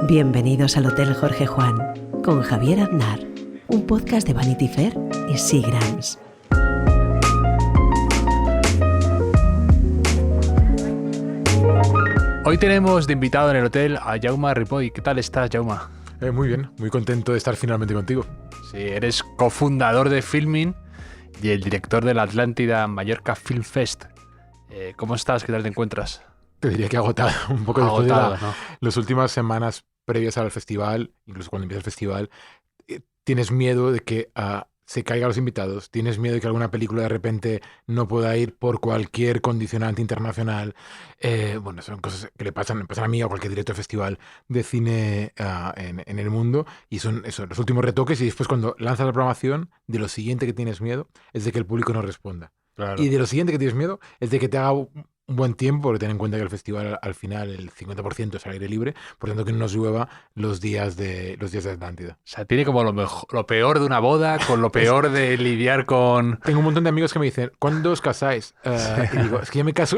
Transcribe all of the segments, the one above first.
Bienvenidos al Hotel Jorge Juan con Javier Aznar, un podcast de Vanity Fair y Seagram's. Hoy tenemos de invitado en el hotel a Jaume Ripoll. ¿Qué tal estás, Jaume? Muy bien, muy contento de estar finalmente contigo. Sí, eres cofundador de Filmin y el director de la Atlántida Mallorca Film Fest. ¿Cómo estás? ¿Qué tal te encuentras? Te diría que agotado, un poco Agotado, después de ¿no? las últimas semanas previas al festival, incluso cuando empieza el festival, tienes miedo de que se caigan los invitados, tienes miedo de que alguna película de repente no pueda ir por cualquier condicionante internacional. Bueno, son cosas que me pasan a mí o a cualquier director de festival de cine en el mundo, y son eso, los últimos retoques, y después cuando lanzas la programación, de lo siguiente que tienes miedo es de que el público no responda. Claro. Y de lo siguiente que tienes miedo es de que te haga un buen tiempo, porque ten en cuenta que el festival al final el 50% es al aire libre, por tanto que no nos llueva los días de Atlántida. O sea, tiene como lo peor de una boda con lo peor de lidiar con... Tengo un montón de amigos que me dicen, ¿cuándo os casáis? Y digo, es que yo me caso,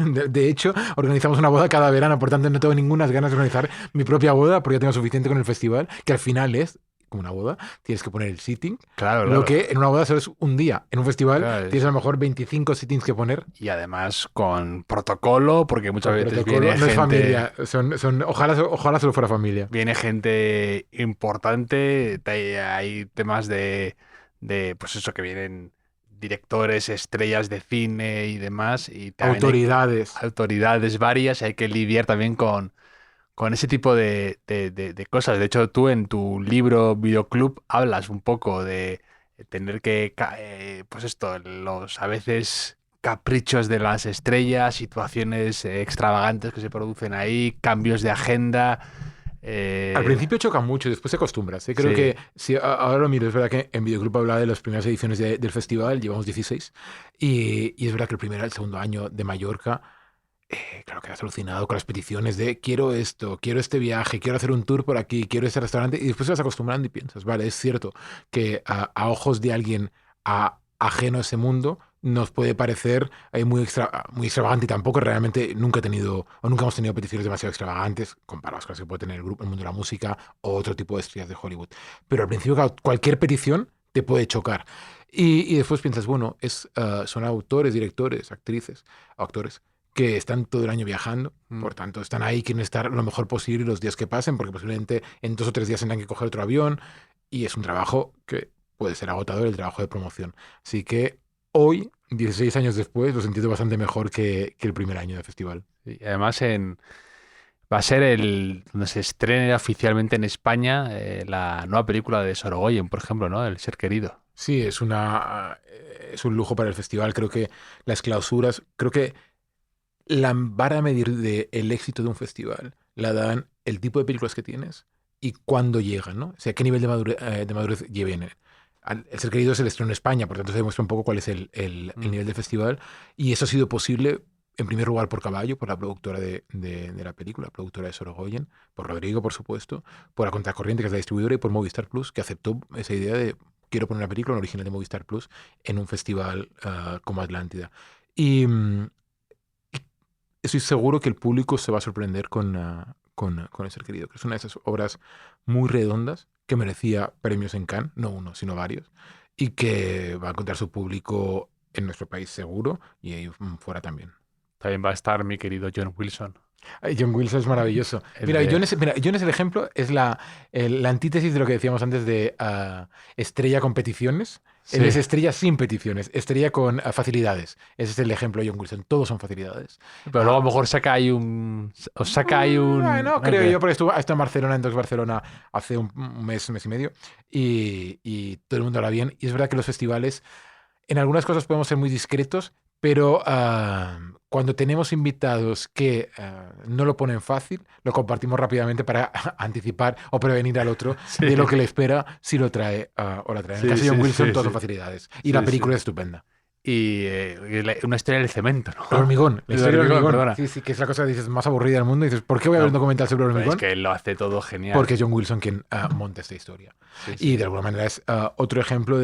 de hecho, organizamos una boda cada verano, por tanto no tengo ninguna ganas de organizar mi propia boda, porque ya tengo suficiente con el festival, que al final es como una boda, tienes que poner el sitting. Claro. Lo que en una boda solo es un día. En un festival Claro, tienes a lo mejor 25 sittings que poner. Y además con protocolo, porque muchas El veces protocolo viene no es gente... familia. Ojalá solo fuera familia. Viene gente importante, hay temas pues eso, que vienen directores, estrellas de cine y demás, y también Autoridades. hay autoridades varias, y hay que lidiar también con ese tipo de cosas. De hecho, tú en tu libro Videoclub hablas un poco de tener que, pues esto, los a veces caprichos de las estrellas, situaciones extravagantes que se producen ahí, cambios de agenda. Al principio choca mucho, después te acostumbras. Creo Sí. que, si ahora lo miro, es verdad que en Videoclub hablaba de las primeras ediciones del festival, llevamos 16, y es verdad que el segundo año de Mallorca, claro que has alucinado con las peticiones de quiero esto, quiero este viaje, quiero hacer un tour por aquí, quiero este restaurante, y después te vas acostumbrando y piensas, vale, es cierto que a ojos de alguien ajeno a ese mundo nos puede parecer muy extravagante, y tampoco realmente nunca hemos tenido peticiones demasiado extravagantes comparadas con las que puede tener el mundo de la música o otro tipo de estrellas de Hollywood. Pero al principio cualquier petición te puede chocar. Y después piensas, bueno, son autores, directores, actrices, actores que están todo el año viajando, por tanto están ahí, quieren estar lo mejor posible los días que pasen, porque posiblemente en 2 o 3 días tendrán que coger otro avión, y es un trabajo que puede ser agotador, el trabajo de promoción. Así que hoy, 16 años después, lo he sentido bastante mejor que el primer año del festival. Y además va a ser donde se estrene oficialmente en España la nueva película de Sorogoyen, por ejemplo, ¿no? El Ser Querido. Sí, es un lujo para el festival. Creo que las clausuras, creo que la vara a medir del éxito de un festival la dan el tipo de películas que tienes y cuándo llegan, ¿no? O sea, qué nivel de madurez lleven. El Ser Querido es el estreno en España, por tanto se demuestra un poco cuál es el nivel del festival, y eso ha sido posible en primer lugar por Caballo, por la productora de la película, la productora de Sorogoyen, por Rodrigo, por supuesto, por la Contracorriente, que es la distribuidora, y por Movistar Plus, que aceptó esa idea de quiero poner una película, una original de Movistar Plus, en un festival como Atlántida. Y estoy seguro que el público se va a sorprender con El Ser Querido, que es una de esas obras muy redondas que merecía premios en Cannes, no uno, sino varios, y que va a encontrar su público en nuestro país seguro y ahí fuera también. También va a estar mi querido John Wilson. John Wilson es maravilloso. Mira, John es el ejemplo, es la antítesis de lo que decíamos antes de estrella con peticiones. Sí. Él es estrella sin peticiones, estrella con facilidades. Ese es el ejemplo de John Wilson. Todos son facilidades. Pero luego a lo mejor saca ahí un... No, creo ¿qué? yo, porque estuvo en Barcelona, en Barcelona hace un mes y medio, y todo el mundo habla bien. Y es verdad que los festivales, en algunas cosas podemos ser muy discretos, pero cuando tenemos invitados que no lo ponen fácil, lo compartimos rápidamente para anticipar o prevenir al otro de lo que le espera si lo trae o la trae. En el caso de John Wilson, todas son facilidades. Y la película es estupenda. Y una estrella del cemento, ¿no? El hormigón. La historia del hormigón. Perdona. Sí, que es la cosa que dices más aburrida del mundo. Y dices, ¿por qué voy a ver un documental sobre el hormigón? Es que él lo hace todo genial. Porque es John Wilson quien monta esta historia. Y de alguna manera es otro ejemplo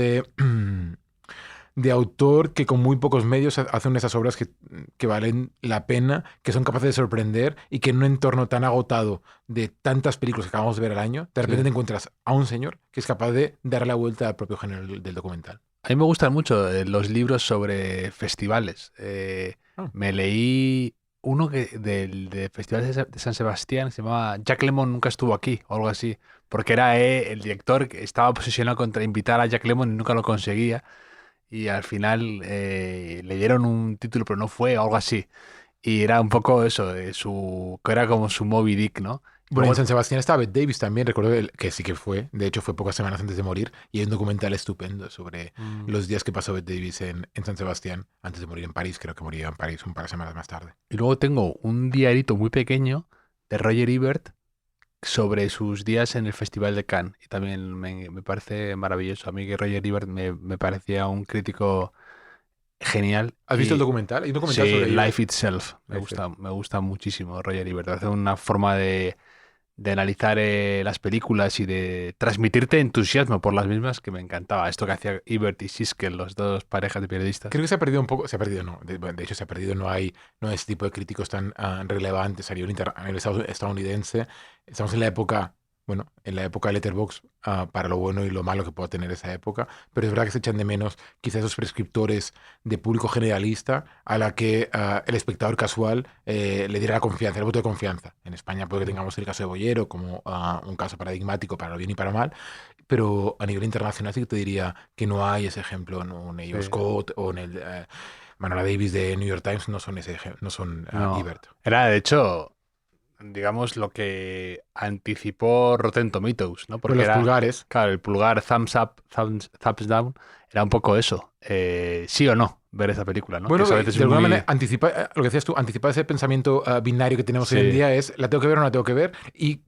de autor que con muy pocos medios hacen esas obras que valen la pena, que son capaces de sorprender y que en un entorno tan agotado de tantas películas que acabamos de ver al año, de repente Sí. te encuentras a un señor que es capaz de darle la vuelta al propio género del documental. A mí me gustan mucho los libros sobre festivales. Ah. Me leí uno de festivales de San Sebastián, se llamaba Jack Lemmon nunca estuvo aquí, o algo así, porque era el director que estaba obsesionado contra invitar a Jack Lemmon y nunca lo conseguía, y al final le dieron un título pero no fue, o algo así. Y era un poco eso, que era como su Moby Dick, ¿no? Bueno, en Luego, San Sebastián estaba Bette Davis también, recuerdo que sí que fue, de hecho fue pocas semanas antes de morir, y hay un documental estupendo sobre mm, los días que pasó Bette Davis en San Sebastián antes de morir en París, creo que moría en París un par de semanas más tarde. y luego tengo un diarito muy pequeño de Roger Ebert sobre sus días en el Festival de Cannes. Y también me parece maravilloso. A mí que Roger Ebert me parecía un crítico genial. ¿Has visto el Y documental? Hay un documental sí, sobre Ebert. Life Itself. Me gusta muchísimo Roger Ebert. Hace una forma de analizar las películas y de transmitirte entusiasmo por las mismas que me encantaba. Esto que hacía Ebert y Siskel, los dos parejas de periodistas. Creo que se ha perdido un poco, se ha perdido, no, de hecho se ha perdido, no hay ese tipo de críticos tan relevantes a nivel estadounidense. Estamos en la época, bueno, en la época de Letterboxd, para lo bueno y lo malo que pueda tener esa época, pero es verdad que se echan de menos quizás esos prescriptores de público generalista a la que el espectador casual le diera la confianza, el voto de confianza. En España puede que tengamos el caso de Bollero como un caso paradigmático para lo bien y para mal, pero a nivel internacional sí que te diría que no hay ese ejemplo, ¿no? En A.O. Sí. Scott o en el Manuela Davis de New York Times no son no son No. Ebert. Era, de hecho, digamos, lo que anticipó Rotten Tomatoes, ¿no? Pero Porque los era, pulgares, claro, el pulgar thumbs up, thumbs down, era un poco eso. Sí o no, ver esa película, ¿no? Que bueno, eso a de veces es alguna muy... manera anticipa, lo que decías tú, anticipa ese pensamiento binario que tenemos hoy en Sí, día es, ¿la tengo que ver o no la tengo que ver? Y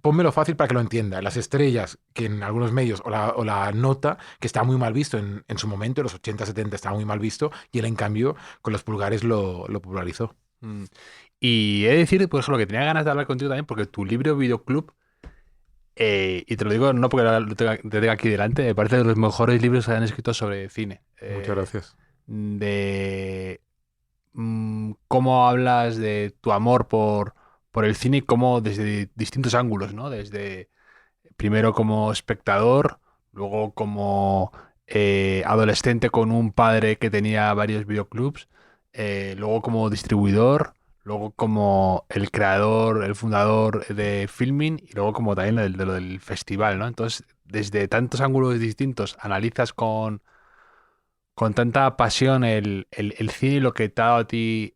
pónmelo fácil para que lo entienda. Las estrellas, que en algunos medios, o la nota, que está muy mal visto en su momento, en los 80, 70 estaba muy mal visto, y él en cambio con los pulgares lo popularizó. Mm. Y he de decir, por ejemplo, que tenía ganas de hablar contigo también porque tu libro Videoclub, y te lo digo no porque te tenga aquí delante, me parece de los mejores libros que han escrito sobre cine. Muchas gracias. De cómo hablas de tu amor por el cine y cómo desde distintos ángulos, ¿no? Desde primero como espectador, luego como adolescente con un padre que tenía varios videoclubs, luego como distribuidor, luego como el creador, el fundador de Filmin y luego como también lo del festival, ¿no? Entonces, desde tantos ángulos distintos, analizas con tanta pasión el cine y lo que te ha dado a ti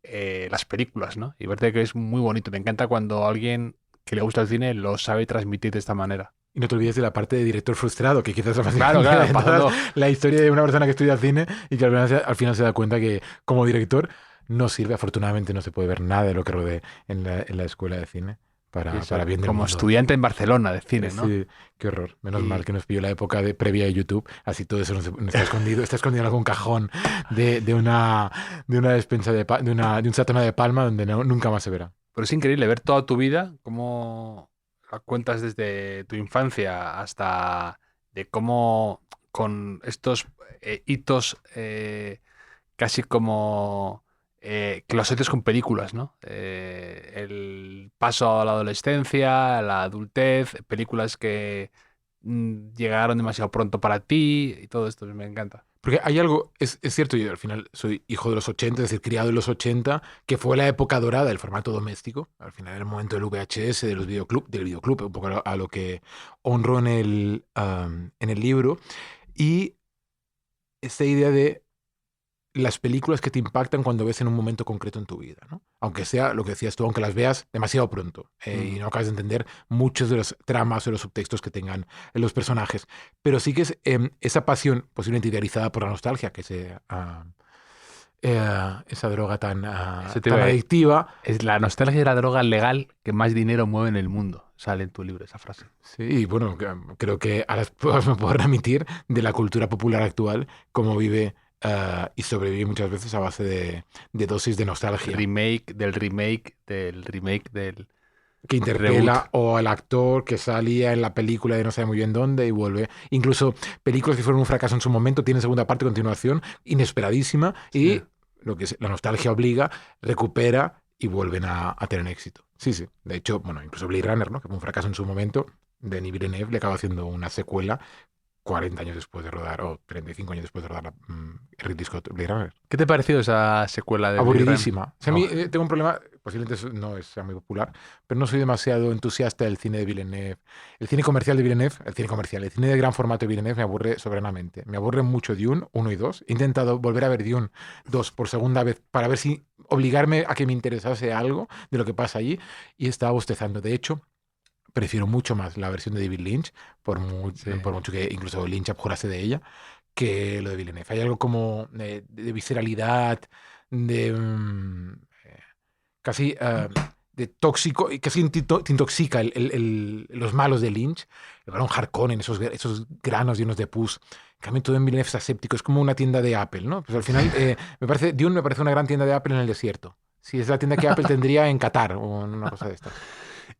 las películas, ¿no? Y verte que es muy bonito. Me encanta cuando alguien que le gusta el cine lo sabe transmitir de esta manera. Y no te olvides de la parte de director frustrado, que quizás es la más Claro, claro, de todas, pasando. la historia de una persona que estudia cine y que al final se da cuenta que como director no sirve. Afortunadamente no se puede ver nada de lo que rodee en la escuela de cine Eso, para bien del como mundo. estudiante en Barcelona de cine, ¿no? Sí, qué horror. Menos Y mal que nos pilló la época previa de YouTube. Así todo eso no está escondido en algún cajón de una despensa de un sátano de Palma donde nunca más se verá. pero es increíble ver toda tu vida, cómo la cuentas desde tu infancia hasta de cómo con estos hitos casi como que los asocias con películas, ¿no? El paso a la adolescencia, a la adultez, películas que llegaron demasiado pronto para ti y todo esto me encanta. Porque hay algo, es cierto, yo al final soy hijo de los 80, es decir, criado en los 80, que fue la época dorada del formato doméstico. Al final era el momento del VHS, del videoclub, un poco a lo que honro en el libro. Y esta idea de las películas que te impactan cuando ves en un momento concreto en tu vida, ¿no? Aunque sea lo que decías tú, aunque las veas demasiado pronto y no acabas de entender muchos de los tramas o los subtextos que tengan los personajes. Pero sí que es esa pasión, posiblemente idealizada por la nostalgia, que es esa droga Eso te tan iba a- adictiva. Es la nostalgia de la droga legal que más dinero mueve en el mundo. Sale en tu libro esa frase. Sí, y bueno, creo que a las pruebas me puedo remitir de la cultura popular actual, cómo vive y sobrevive muchas veces a base de dosis de nostalgia. Remake del remake del remake del... que interpela, reboot. o el actor que salía en la película de no sabe muy bien dónde y vuelve. Incluso películas que fueron un fracaso en su momento tienen segunda parte, continuación, inesperadísima, y Sí. lo que la nostalgia obliga, recupera y vuelven a tener éxito. Sí, sí. De hecho, bueno, incluso Blade Runner, ¿no? Que fue un fracaso en su momento, Denis Villeneuve le acaba haciendo una secuela 40 años después de rodar, o 35 años después de rodar Ridley Scott Blade Runner. ¿Qué te ha parecido esa secuela de Blade Runner? Aburridísima. O sea, a mí Oh, tengo un problema, posiblemente sea muy popular, pero no soy demasiado entusiasta del cine de Villeneuve. El cine comercial de Villeneuve, el cine de gran formato de Villeneuve me aburre soberanamente. Me aburre mucho Dune 1 y 2. He intentado volver a ver Dune 2 por segunda vez para ver si obligarme a que me interesase algo de lo que pasa allí, y estaba bostezando. De hecho, prefiero mucho más la versión de David Lynch, sí. por mucho que incluso Lynch abjurase de ella, que lo de Villeneuve. Hay algo como de visceralidad, de eh, casi de tóxico, y casi te intoxica los malos de Lynch. El Barón Harkonnen, esos granos llenos de pus. En cambio, todo en Villeneuve es aséptico, es como una tienda de Apple, ¿no? Pues al final, Dune me parece una gran tienda de Apple en el desierto. Si es la tienda que Apple tendría en Qatar o en una cosa de estas.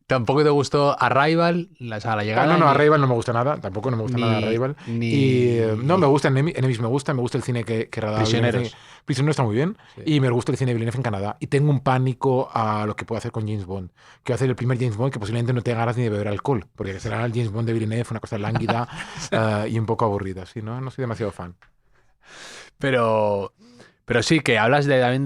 ¿Tampoco te gustó Arrival, la Ah, no, llegada? no, Arrival no me gusta nada, tampoco no me gusta nada Arrival. Y no, me Ni gusta Enemies, me gusta el cine que rodaba Villeneuve. Prisioneros. Prisionero está muy bien, Sí. y me gusta el cine de Villeneuve en Canadá. Y tengo un pánico a lo que puedo hacer con James Bond. Que va a hacer el primer James Bond que posiblemente no tenga ganas ni de beber alcohol, porque será el James Bond de Villeneuve, una cosa lánguida y un poco aburrida. Sí, ¿no? No soy demasiado fan. Pero, pero sí, que hablas también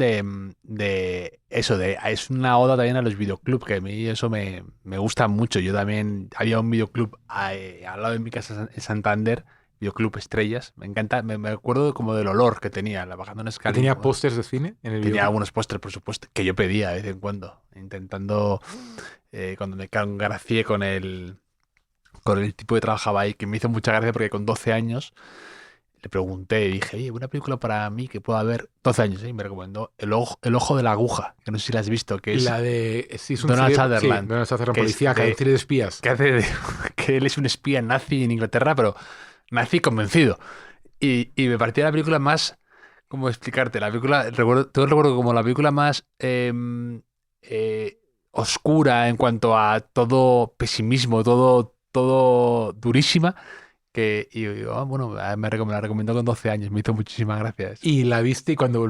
de eso, es una oda también a los videoclubs, que a mí eso me gusta mucho. Yo también había un videoclub al lado de mi casa en Santander, videoclub Estrellas. Me encanta, me acuerdo como del olor que tenía, bajando una Y escalera. tenía pósters de cine en el Tenía videoclub. algunos pósters, por supuesto, que yo pedía de vez en cuando, intentando, cuando me congracié con el tipo que trabajaba ahí, que me hizo mucha gracia porque con 12 años le pregunté y dije, oye, una película para mí que pueda ver, 12 años, ¿eh? Y me recomendó El ojo de la aguja, que no sé si la has visto, que es La de... Sí, es un Donald thriller, sí, Sutherland, Donald Sutherland, que es policía, de- un thriller de espías. que hace que él es un espía nazi en Inglaterra, pero nazi convencido. Y me parecía la película más, ¿cómo explicarte? La película, todo recuerdo como la película más oscura en cuanto a todo pesimismo, todo durísima. Bueno, me la recomendó con 12 años, me hizo muchísimas gracias. Y la viste, y cuando la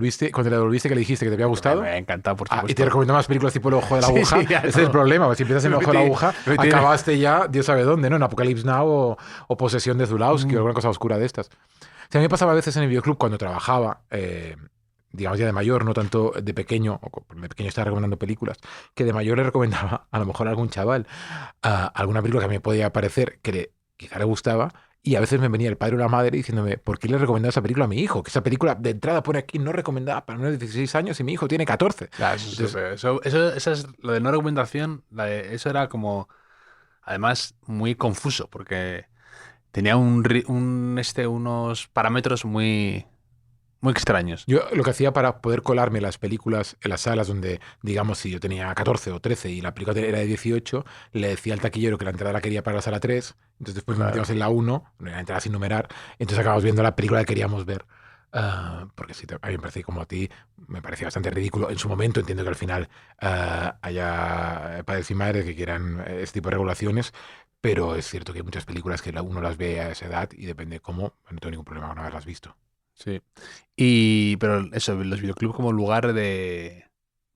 devolviste, que le dijiste que te había gustado. Me ha encantado, por Ah, y supuesto. te recomiendo más películas tipo El Ojo de la Sí, Aguja. sí, ya Ese es no. el problema, pues si empiezas en El Ojo de la Aguja, Me tiene- acabaste ya, Dios sabe dónde, ¿no? En Apocalypse Now o Posesión de Zulawski o alguna cosa oscura de estas. O sea, a mí me pasaba a veces en el videoclub cuando trabajaba, digamos ya de mayor, no tanto de pequeño, de pequeño estaba recomendando películas, que de mayor le recomendaba a lo mejor a algún chaval alguna película que a mí me podía parecer quizá le gustaba. Y a veces me venía el padre o la madre diciéndome, ¿por qué le he recomendado esa película a mi hijo? Que esa película de entrada pone aquí no recomendada para menores de 16 años y mi hijo tiene 14. Claro, eso es lo de no recomendación, eso era como, además, muy confuso, porque tenía unos parámetros muy extraños. Yo lo que hacía para poder colarme las películas en las salas donde, digamos, si yo tenía 14 o 13 y la película era de 18, le decía al taquillero que la entrada la quería para la sala 3, entonces después nos Claro. metíamos en la 1, la entrada sin numerar, entonces acabamos viendo la película que queríamos ver. Porque sí, a mí me parece como a ti, me parecía bastante ridículo. En su momento entiendo que al final haya padres y madres que quieran este tipo de regulaciones, pero es cierto que hay muchas películas que uno las ve a esa edad y depende cómo, no tengo ningún problema con haberlas visto. Sí. Pero eso, los videoclubs como lugar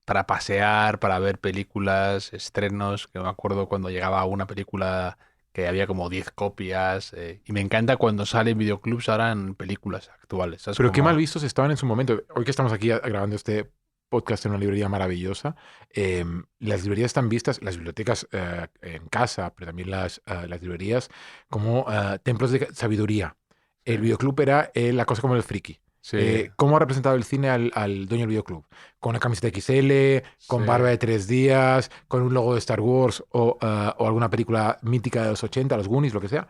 para pasear, para ver películas, estrenos, que me acuerdo cuando llegaba una película que había como 10 copias, y me encanta cuando salen videoclubs ahora en películas actuales. ¿Sabes? Pero qué Como- mal vistos estaban en su momento. Hoy que estamos aquí grabando este podcast en una librería maravillosa, las librerías están vistas, las bibliotecas en casa, pero también las librerías, como templos de sabiduría. El Sí. videoclub era la cosa como el friki. Sí, ¿Cómo ha representado el cine al dueño del videoclub? Con una camiseta XL, con sí. barba de 3 días, con un logo de Star Wars o alguna película mítica de los 80, los Goonies, lo que sea.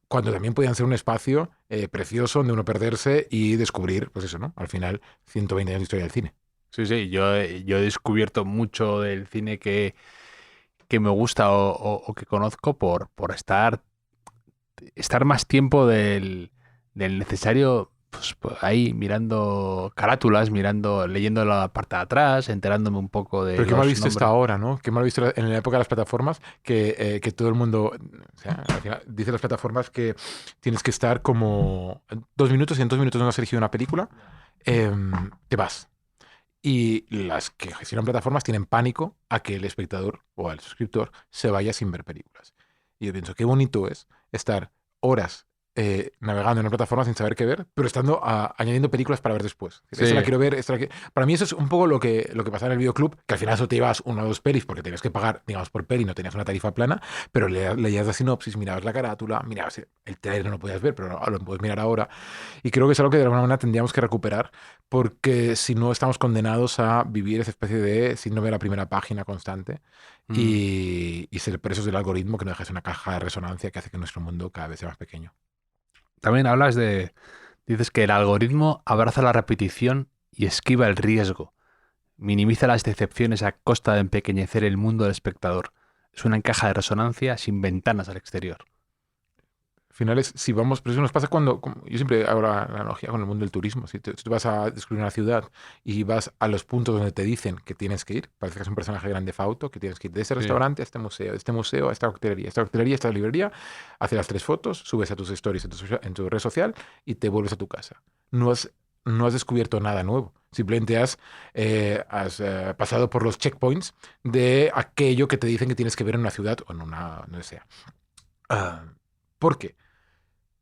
Cuando también podían ser un espacio precioso donde uno perderse y descubrir, pues eso, ¿no? Al final, 120 años de historia del cine. Sí, sí, yo he descubierto mucho del cine que me gusta o que conozco por estar más tiempo del necesario pues ahí mirando carátulas, leyendo la parte de atrás, enterándome un poco de Pero qué mal los visto nombres. está ahora, ¿no? Qué mal visto en la época de las plataformas que todo el mundo, o sea, al final, dice las plataformas que tienes que estar como 2 minutos y en 2 minutos no has elegido una película, te vas. Y las que gestionan plataformas tienen pánico a que el espectador o el suscriptor se vaya sin ver películas. Y yo pienso, qué bonito es estar horas navegando en una plataforma sin saber qué ver, pero estando añadiendo películas para ver después. Sí. Esta la quiero ver, Para mí eso es un poco lo que pasaba en el videoclub, que al final eso te ibas una o dos pelis porque tenías que pagar, digamos, por peli, no tenías una tarifa plana, pero leías la sinopsis, mirabas la carátula, mirabas el trailer, no lo podías ver, pero lo puedes mirar ahora. Y creo que es algo que de alguna manera tendríamos que recuperar, porque si no estamos condenados a vivir esa especie de síndrome de la primera página constante y ser presos del algoritmo que no deja de ser una caja de resonancia que hace que nuestro mundo cada vez sea más pequeño. También dices que el algoritmo abraza la repetición y esquiva el riesgo. Minimiza las decepciones a costa de empequeñecer el mundo del espectador. Es una caja de resonancia sin ventanas al exterior. Al final si vamos, pero eso nos pasa yo siempre hago la analogía con el mundo del turismo. Si tú vas a descubrir una ciudad y vas a los puntos donde te dicen que tienes que ir, parece que es un personaje grande Fauto, que tienes que ir de ese restaurante a este museo, de este museo a esta coctelería, a esta librería, haces las 3 fotos, subes a tus stories en tu red social y te vuelves a tu casa. No has descubierto nada nuevo. Simplemente has pasado por los checkpoints de aquello que te dicen que tienes que ver en una ciudad o en una, donde sea. ¿Por qué?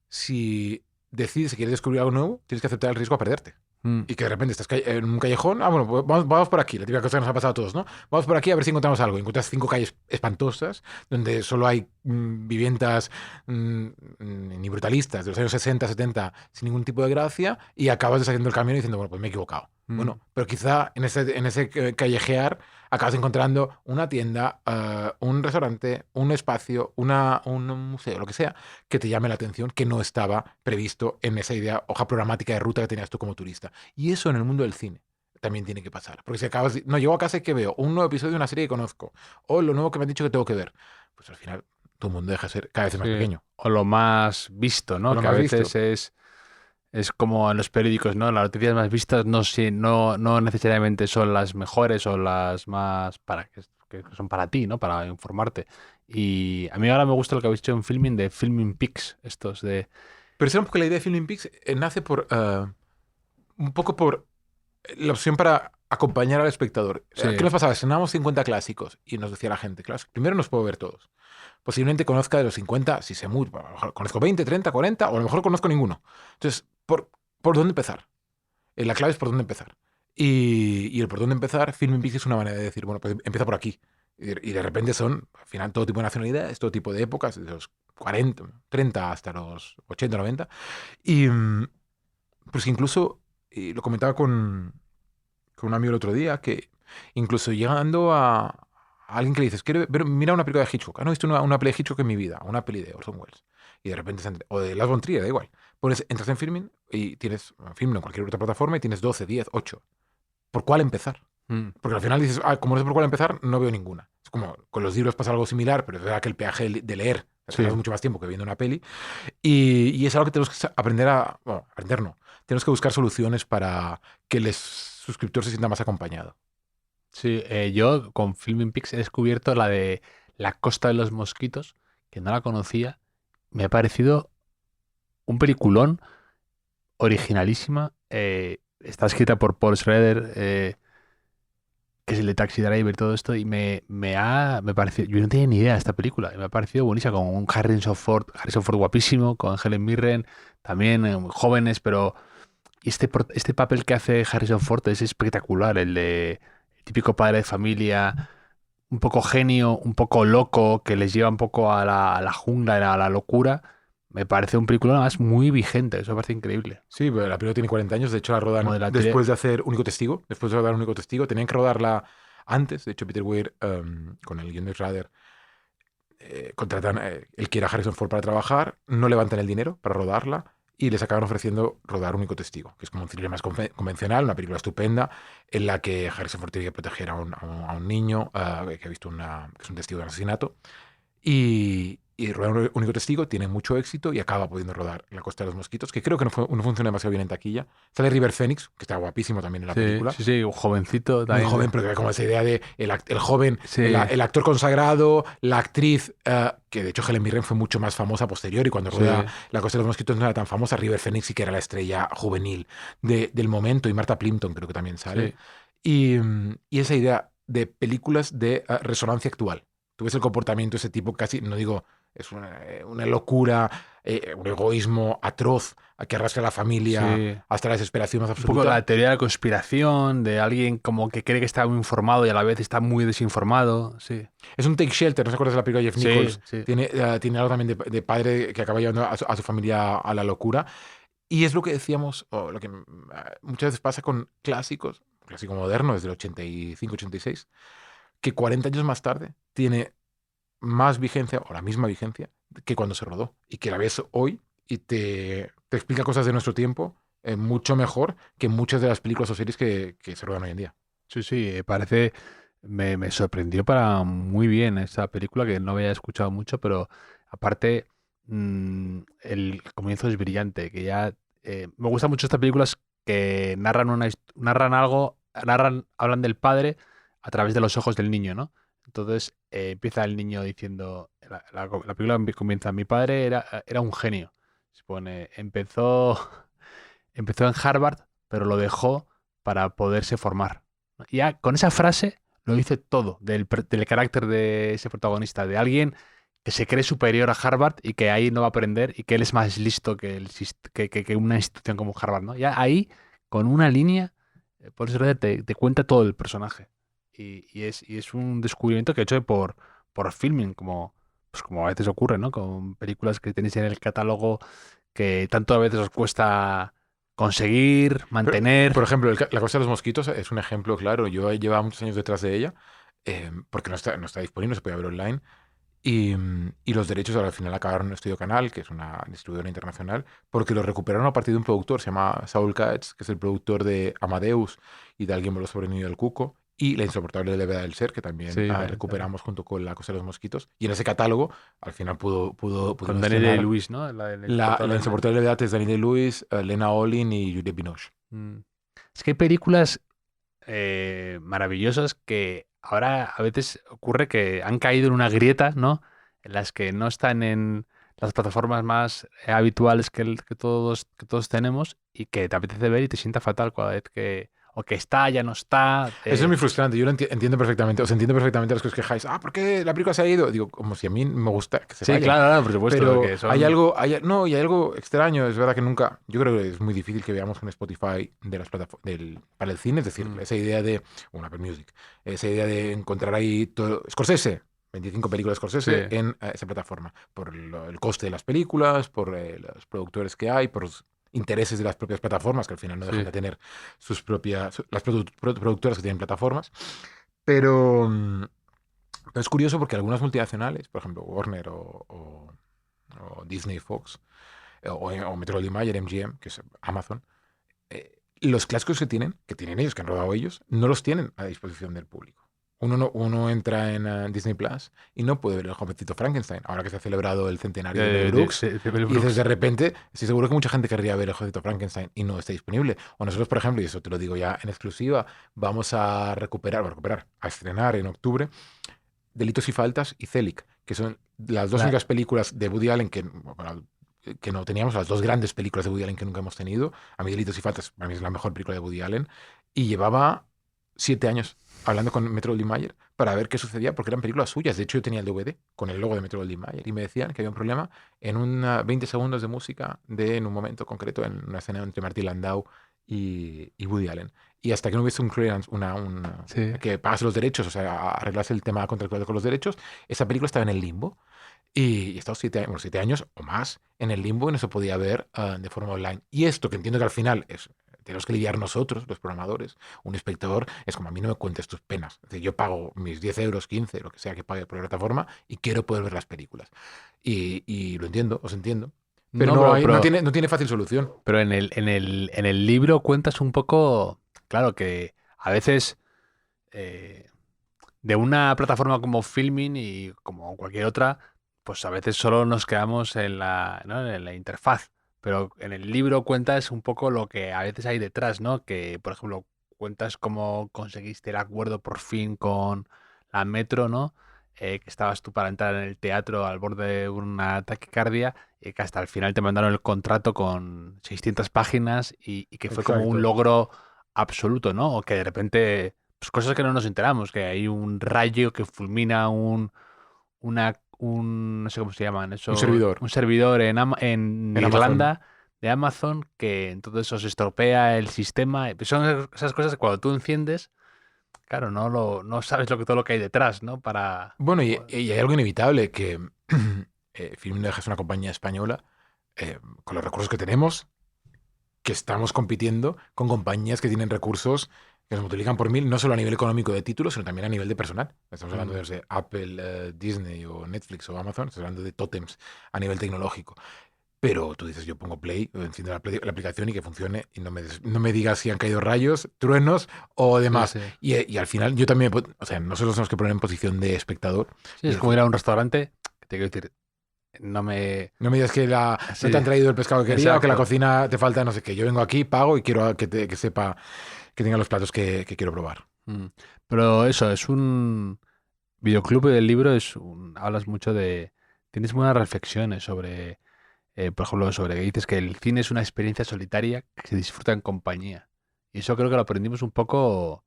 Si decides que quieres descubrir algo nuevo, tienes que aceptar el riesgo a perderte. Y que de repente estás en un callejón, bueno, pues vamos por aquí, la típica cosa que nos ha pasado a todos, ¿no? Vamos por aquí a ver si encontramos algo. Encuentras 5 calles espantosas, donde solo hay viviendas ni brutalistas de los años 60, 70, sin ningún tipo de gracia, y acabas deshaciendo el camino diciendo, bueno, pues me he equivocado. Bueno, pero quizá en ese callejear acabas encontrando una tienda, un restaurante, un espacio, un museo, lo que sea, que te llame la atención, que no estaba previsto en esa hoja programática de ruta que tenías tú como turista. Y eso en el mundo del cine también tiene que pasar. Porque si acabas, no, llego a casa y que veo un nuevo episodio de una serie que conozco, o lo nuevo que me han dicho que tengo que ver, pues al final tu mundo deja de ser cada vez más pequeño. O lo más visto, ¿no? Que a veces es como en los periódicos, ¿no? Las noticias más vistas no necesariamente son las mejores o las más que son para ti, ¿no? Para informarte. Y a mí ahora me gusta lo que habéis hecho en Filming, de Filming Picks, estos de... Pero es que la idea de Filming Picks nace un poco por la opción para acompañar al espectador. Sí. ¿Qué nos pasaba? Estrenábamos 50 clásicos y nos decía la gente, claro, primero nos puedo ver todos. Posiblemente conozca de los 50, si sé mucho, a lo mejor conozco 20, 30, 40, o a lo mejor conozco ninguno. Entonces, ¿por dónde empezar? La clave es por dónde empezar. Y el por dónde empezar, Filming Picks es una manera de decir, bueno, pues empieza por aquí. Y de repente son, al final, todo tipo de nacionalidades, todo tipo de épocas, desde los 40, 30 hasta los 80, 90. Y pues incluso, y lo comentaba con un amigo el otro día, que incluso llegando a alguien que le dices, mira una película de Hitchcock. No he visto una peli de Hitchcock en mi vida, una peli de Orson Welles. Y de repente, o de Lars von Trier, da igual. Entras en Filming y tienes Filming en cualquier otra plataforma y tienes 12, 10, 8. ¿Por cuál empezar? Porque al final dices, como no sé por cuál empezar, no veo ninguna. Es como con los libros pasa algo similar, pero es verdad que el peaje de leer tardas mucho más tiempo que viendo una peli. Y es algo que tenemos que aprender aprender no. Tenemos que buscar soluciones para que el suscriptor se sienta más acompañado. Sí, yo con Filming Picks he descubierto la de La Costa de los Mosquitos, que no la conocía. Me ha parecido un peliculón originalísima. Está escrita por Paul Schrader, que es el de Taxi Driver y todo esto, y me pareció, yo no tenía ni idea de esta película, y me ha parecido buenísima, con un Harrison Ford guapísimo, con Helen Mirren, también jóvenes, pero este papel que hace Harrison Ford es espectacular, el típico padre de familia, un poco genio, un poco loco, que les lleva un poco a la jungla, a la locura. Me parece un película además muy vigente, eso me parece increíble. Sí, pero la película tiene 40 años, de hecho la rodan después de hacer Único Testigo, tenían que rodarla antes, de hecho Peter Weir, con el guion de Schrader, contratan, él quiere a Harrison Ford para trabajar, no levantan el dinero para rodarla y les acaban ofreciendo rodar Único Testigo, que es como un thriller más convencional, una película estupenda en la que Harrison Ford tiene que proteger a un niño que ha visto que es un testigo de un asesinato. Y y rueda Un único testigo, tiene mucho éxito y acaba pudiendo rodar La Costa de los Mosquitos, que creo que no funciona demasiado bien en taquilla. Sale River Phoenix, que está guapísimo también en la Sí, película. sí, sí, un jovencito Muy también. joven, pero como esa idea de el joven, Sí. el actor consagrado, la actriz, que de hecho Helen Mirren fue mucho más famosa a posteriori, cuando rueda Sí. La Costa de los Mosquitos no era tan famosa. River Phoenix sí que era la estrella juvenil del momento, y Martha Plimpton creo que también sale. Sí. Y esa idea de películas de resonancia actual. Tú ves el comportamiento de ese tipo, casi, no digo, es una locura, un egoísmo atroz que arrastra a la familia Sí. hasta la desesperación más Un poco absoluta. la teoría de la conspiración, de alguien como que cree que está muy informado y a la vez está muy desinformado. Sí. Es un Take Shelter, ¿no se acuerdas de la película de Jeff Sí, Nichols? sí. Tiene algo también de padre que acaba llevando a su familia a la locura. Y es lo que decíamos, o lo que muchas veces pasa con clásicos, clásico moderno desde el 85-86, que 40 años más tarde tiene más vigencia o la misma vigencia que cuando se rodó, y que la ves hoy y te explica cosas de nuestro tiempo mucho mejor que muchas de las películas o series que se rodan hoy en día. Sí, sí, me sorprendió para muy bien esa película que no había escuchado mucho, pero aparte el comienzo es brillante, que ya me gustan mucho estas películas que hablan del padre a través de los ojos del niño, ¿no? Entonces empieza el niño diciendo, la película comienza, mi padre era un genio, se pone, empezó en Harvard, pero lo dejó para poderse formar. Ya con esa frase lo dice todo del carácter de ese protagonista, de alguien que se cree superior a Harvard y que ahí no va a aprender y que él es más listo que una institución como Harvard, ¿no? Ya ahí, con una línea, por eso te cuenta todo el personaje. Y es un descubrimiento que he hecho por filming, pues como a veces ocurre, ¿no? Con películas que tenéis en el catálogo que tanto a veces os cuesta conseguir, mantener. Por ejemplo, La Costa de los Mosquitos es un ejemplo claro. Yo llevaba muchos años detrás de ella, porque no está disponible, no se puede ver online. Y los derechos al final acabaron en Estudio Canal, que es una distribuidora internacional, porque los recuperaron a partir de un productor, se llama Saul Katz, que es el productor de Amadeus y de Alguien voló sobre el nido del cuco, y La insoportable levedad del ser, que también Sí, también. recuperamos junto con La Costa de los Mosquitos. Y en ese catálogo, al final pudimos Con Daniel estrenar Day-Lewis, ¿no? La insoportable levedad es Daniel Day-Lewis, Lena Olin y Juliette Binoche. Mm. Es que hay películas maravillosas que ahora a veces ocurre que han caído en una grieta, ¿no? En las que no están en las plataformas más habituales que todos tenemos y que te apetece ver y te sienta fatal cada vez que o que está, ya no está. Eso es muy frustrante. Yo lo entiendo perfectamente. Os entiendo perfectamente a los que os quejáis. ¿Por qué la película se ha ido? Digo, como si a mí me gusta que se Sí, vaya. claro, por supuesto. Pero Que son... hay algo extraño. Es verdad que nunca. Yo creo que es muy difícil que veamos un Spotify de las para el cine. Es decir, esa idea de. Una Apple Music. Esa idea de encontrar ahí todo. Scorsese. 25 películas de Scorsese Sí. en esa plataforma. Por el coste de las películas, por los productores que hay, por los intereses de las propias plataformas, que al final no dejan Sí. de tener sus propias. Las productoras que tienen plataformas. Pero es curioso porque algunas multinacionales, por ejemplo, Warner o Disney, Fox, o Metro-Goldwyn-Mayer, MGM, que es Amazon, los clásicos que tienen ellos, que han rodado ellos, no los tienen a disposición del público. Uno entra en Disney Plus y no puede ver El jovencito Frankenstein, ahora que se ha celebrado el centenario de Mel Brooks. de Mel Y dices, Brooks. de repente, estoy seguro que mucha gente querría ver El jovencito Frankenstein y no está disponible. O nosotros, por ejemplo, y eso te lo digo ya en exclusiva, vamos a estrenar en octubre Delitos y Faltas y Celic, que son las dos únicas películas de Woody Allen que no teníamos, las dos grandes películas de Woody Allen que nunca hemos tenido. A mí Delitos y Faltas, para mí es la mejor película de Woody Allen. Y llevaba 7 años hablando con Metro-Goldwyn-Mayer para ver qué sucedía, porque eran películas suyas. De hecho, yo tenía el DVD con el logo de Metro-Goldwyn-Mayer y me decían que había un problema en 20 segundos de música en un momento concreto, en una escena entre Marty Landau y Woody Allen. Y hasta que no hubiese un clearance, Sí. que pagase los derechos, o sea, arreglase el tema contractual con los derechos, esa película estaba en el limbo. Y he estado 7 años o más en el limbo y no se podía ver de forma online. Y esto, que entiendo que al final tenemos que lidiar nosotros, los programadores, un espectador, es como a mí no me cuentes tus penas. Es decir, yo pago mis 10 euros, 15, lo que sea que pague por la plataforma y quiero poder ver las películas. Y lo entiendo, os entiendo. Pero no tiene fácil solución. Pero en el libro cuentas un poco, claro, que a veces de una plataforma como Filmin y como cualquier otra, pues a veces solo nos quedamos en ¿no? en la interfaz, pero en el libro cuentas un poco lo que a veces hay detrás, ¿no? Que, por ejemplo, cuentas cómo conseguiste el acuerdo por fin con la Metro, ¿no? Que estabas tú para entrar en el teatro al borde de una taquicardia y que hasta el final te mandaron el contrato con 600 páginas y que fue como un Exacto. logro absoluto, ¿no? O que de repente, pues cosas que no nos enteramos, que hay un rayo que fulmina no sé cómo se llaman Un eso, servidor un servidor en en Amazon. Irlanda de Amazon que entonces os estropea el sistema. Son esas cosas que cuando tú enciendes, claro, no sabes todo lo que hay detrás, ¿no? Para... Bueno, y hay algo inevitable que Film es una compañía española con los recursos que tenemos, que estamos compitiendo con compañías que tienen recursos que nos multiplican por 1000, no solo a nivel económico de títulos, sino también a nivel de personal. Estamos hablando Mm, de Apple, Disney o Netflix o Amazon, estamos hablando de tótems a nivel tecnológico. Pero tú dices, yo pongo play, enciendo la aplicación y que funcione y no me digas si han caído rayos, truenos o sí, demás. sí. Y al final yo también, o sea, nosotros tenemos que poner en posición de espectador Sí, y es como ir a un restaurante, que te quiero decir, no me... no me digas que no te Sí, han traído el pescado que quería o que la exacto. cocina te falta no sé qué. Yo vengo aquí, pago y quiero que sepa que tenga los platos que quiero probar. Mm. Pero eso, es un videoclub del libro, hablas mucho de... Tienes buenas reflexiones sobre, por ejemplo, sobre que dices que el cine es una experiencia solitaria que se disfruta en compañía. Y eso creo que lo aprendimos un poco,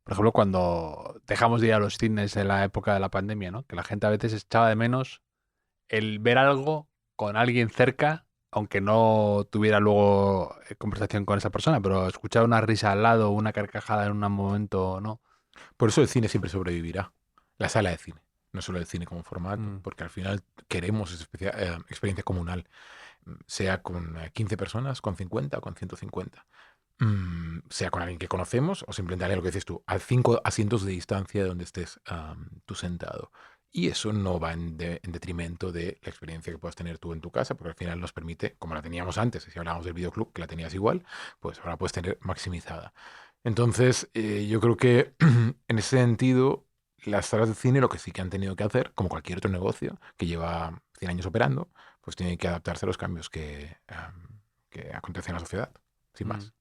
por ejemplo, cuando dejamos de ir a los cines en la época de la pandemia, ¿no? Que la gente a veces echaba de menos el ver algo con alguien cerca, aunque no tuviera luego conversación con esa persona, pero escuchar una risa al lado, una carcajada en un momento, ¿no? Por eso el cine siempre sobrevivirá. La sala de cine, no solo el cine como formato, Mm, porque al final queremos esa experiencia comunal, sea con 15 personas, con 50 o con 150. Sea con alguien que conocemos o simplemente alguien, lo que dices tú, a 5 asientos de distancia de donde estés tú sentado. Y eso no va en detrimento de la experiencia que puedas tener tú en tu casa, porque al final nos permite, como la teníamos antes, si hablábamos del videoclub, que la tenías igual, pues ahora puedes tener maximizada. Entonces, yo creo que en ese sentido, las salas de cine lo que sí que han tenido que hacer, como cualquier otro negocio que lleva 100 años operando, pues tiene que adaptarse a los cambios que acontecen en la sociedad, sin mm. más.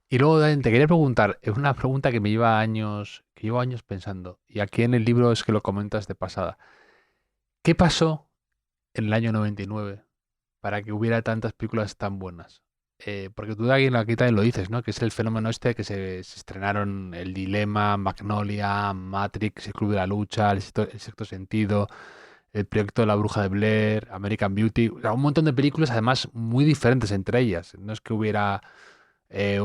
Y luego Dani, te quería preguntar, es una pregunta que me lleva años, que llevo años pensando, y aquí en el libro es que lo comentas de pasada. ¿Qué pasó en el año 99 para que hubiera tantas películas tan buenas? Porque tú de aquí también lo dices, ¿no? Que es el fenómeno este que se estrenaron El Dilema, Magnolia, Matrix, El Club de la Lucha, El Sexto Sentido, El Proyecto de la Bruja de Blair, American Beauty, o sea, un montón de películas además muy diferentes entre ellas. No es que hubiera que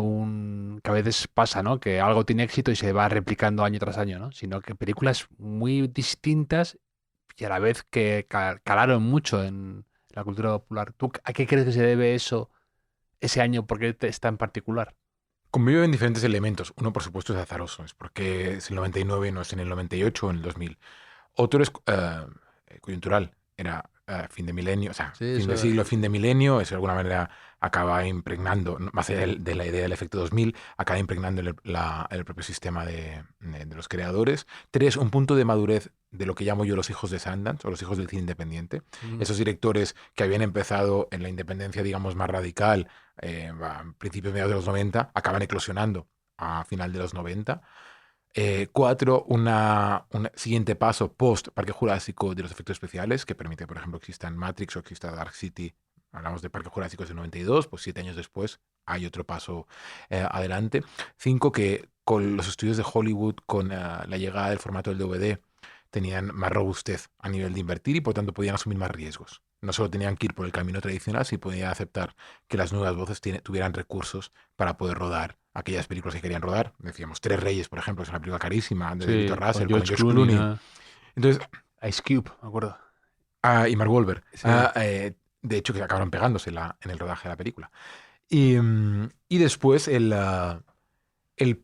a veces pasa, ¿no? Que algo tiene éxito y se va replicando año tras año, ¿no? Sino que películas muy distintas y a la vez que calaron mucho en la cultura popular. ¿Tú a qué crees que se debe eso ese año? ¿Por qué está en particular? Conviven diferentes elementos. Uno, por supuesto, es azaroso. Es porque es el 99, no es en el 98 o en el 2000. Otro es coyuntural. Era fin de milenio, o sea, Sí, fin de eso. siglo, fin de milenio. Eso de alguna manera acaba impregnando, más allá de la idea del efecto 2000, acaba impregnando el propio sistema de los creadores. Tres, un punto de madurez de lo que llamo yo los hijos de Sundance o los hijos del cine independiente. Mm, Esos directores que habían empezado en la independencia, digamos, más radical, a principios mediados de los 90, acaban eclosionando a final de los 90. Cuatro, un siguiente paso post Parque Jurásico de los efectos especiales, que permite, por ejemplo, que existan Matrix o exista Dark City. Hablamos de Parque Jurásico del 92, pues 7 años después hay otro paso adelante. Cinco, que con los estudios de Hollywood, con la llegada del formato del DVD, tenían más robustez a nivel de invertir y por tanto podían asumir más riesgos. No solo tenían que ir por el camino tradicional, sino podían aceptar que las nuevas voces tuvieran recursos para poder rodar aquellas películas que querían rodar. Decíamos Tres Reyes, por ejemplo, es una película carísima de David sí, con Russell, con George George Clooney, Clooney. ¿no? Entonces, Ice Cube, me acuerdo. y Mark Wahlberg. Sí. De hecho, que acabaron pegándose en el rodaje de la película. Y después el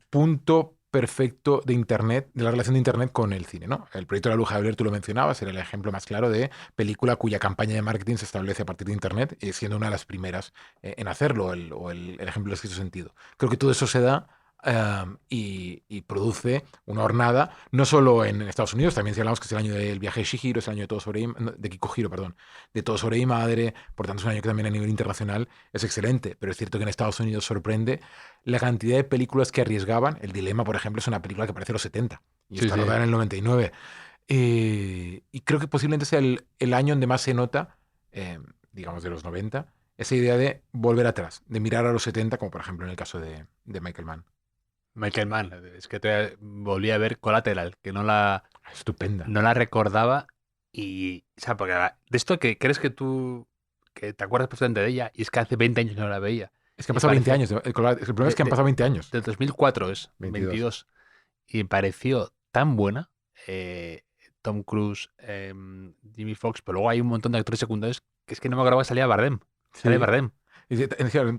punto perfecto de Internet, de la relación de Internet con el cine, ¿no? El proyecto de la Bruja de Blair, tú lo mencionabas, era el ejemplo más claro de película cuya campaña de marketing se establece a partir de Internet, siendo una de las primeras en hacerlo, o el ejemplo en este sentido. Creo que todo eso se da y produce una hornada, no solo en Estados Unidos, también si hablamos que es el año del viaje de Chihiro, es el año de Todo sobre de Kikuhiro, perdón, de Todo sobre mi madre, por tanto es un año que también a nivel internacional es excelente, pero es cierto que en Estados Unidos sorprende la cantidad de películas que arriesgaban. El Dilema, por ejemplo, es una película que parece de los 70 y Sí, está sí. rodada en el 99. Y creo que posiblemente sea el año donde más se nota, digamos de los 90, esa idea de volver atrás, de mirar a los 70, como por ejemplo en el caso de Michael Mann. Michael Mann, es que te volví a ver Collateral, que no la Estupenda. recordaba y, o sea, porque de esto que crees que tú, que te acuerdas perfectamente de ella, y es que hace 20 años no la veía. Es que han Y pasado 20 parece, años. El problema es que han pasado 20 años. del 2004 es, 22. 22, y me pareció tan buena, Tom Cruise, Jimmy Fox, pero luego hay un montón de actores secundarios que es que no me acordaba que salía Bardem. Sale Sí. Bardem.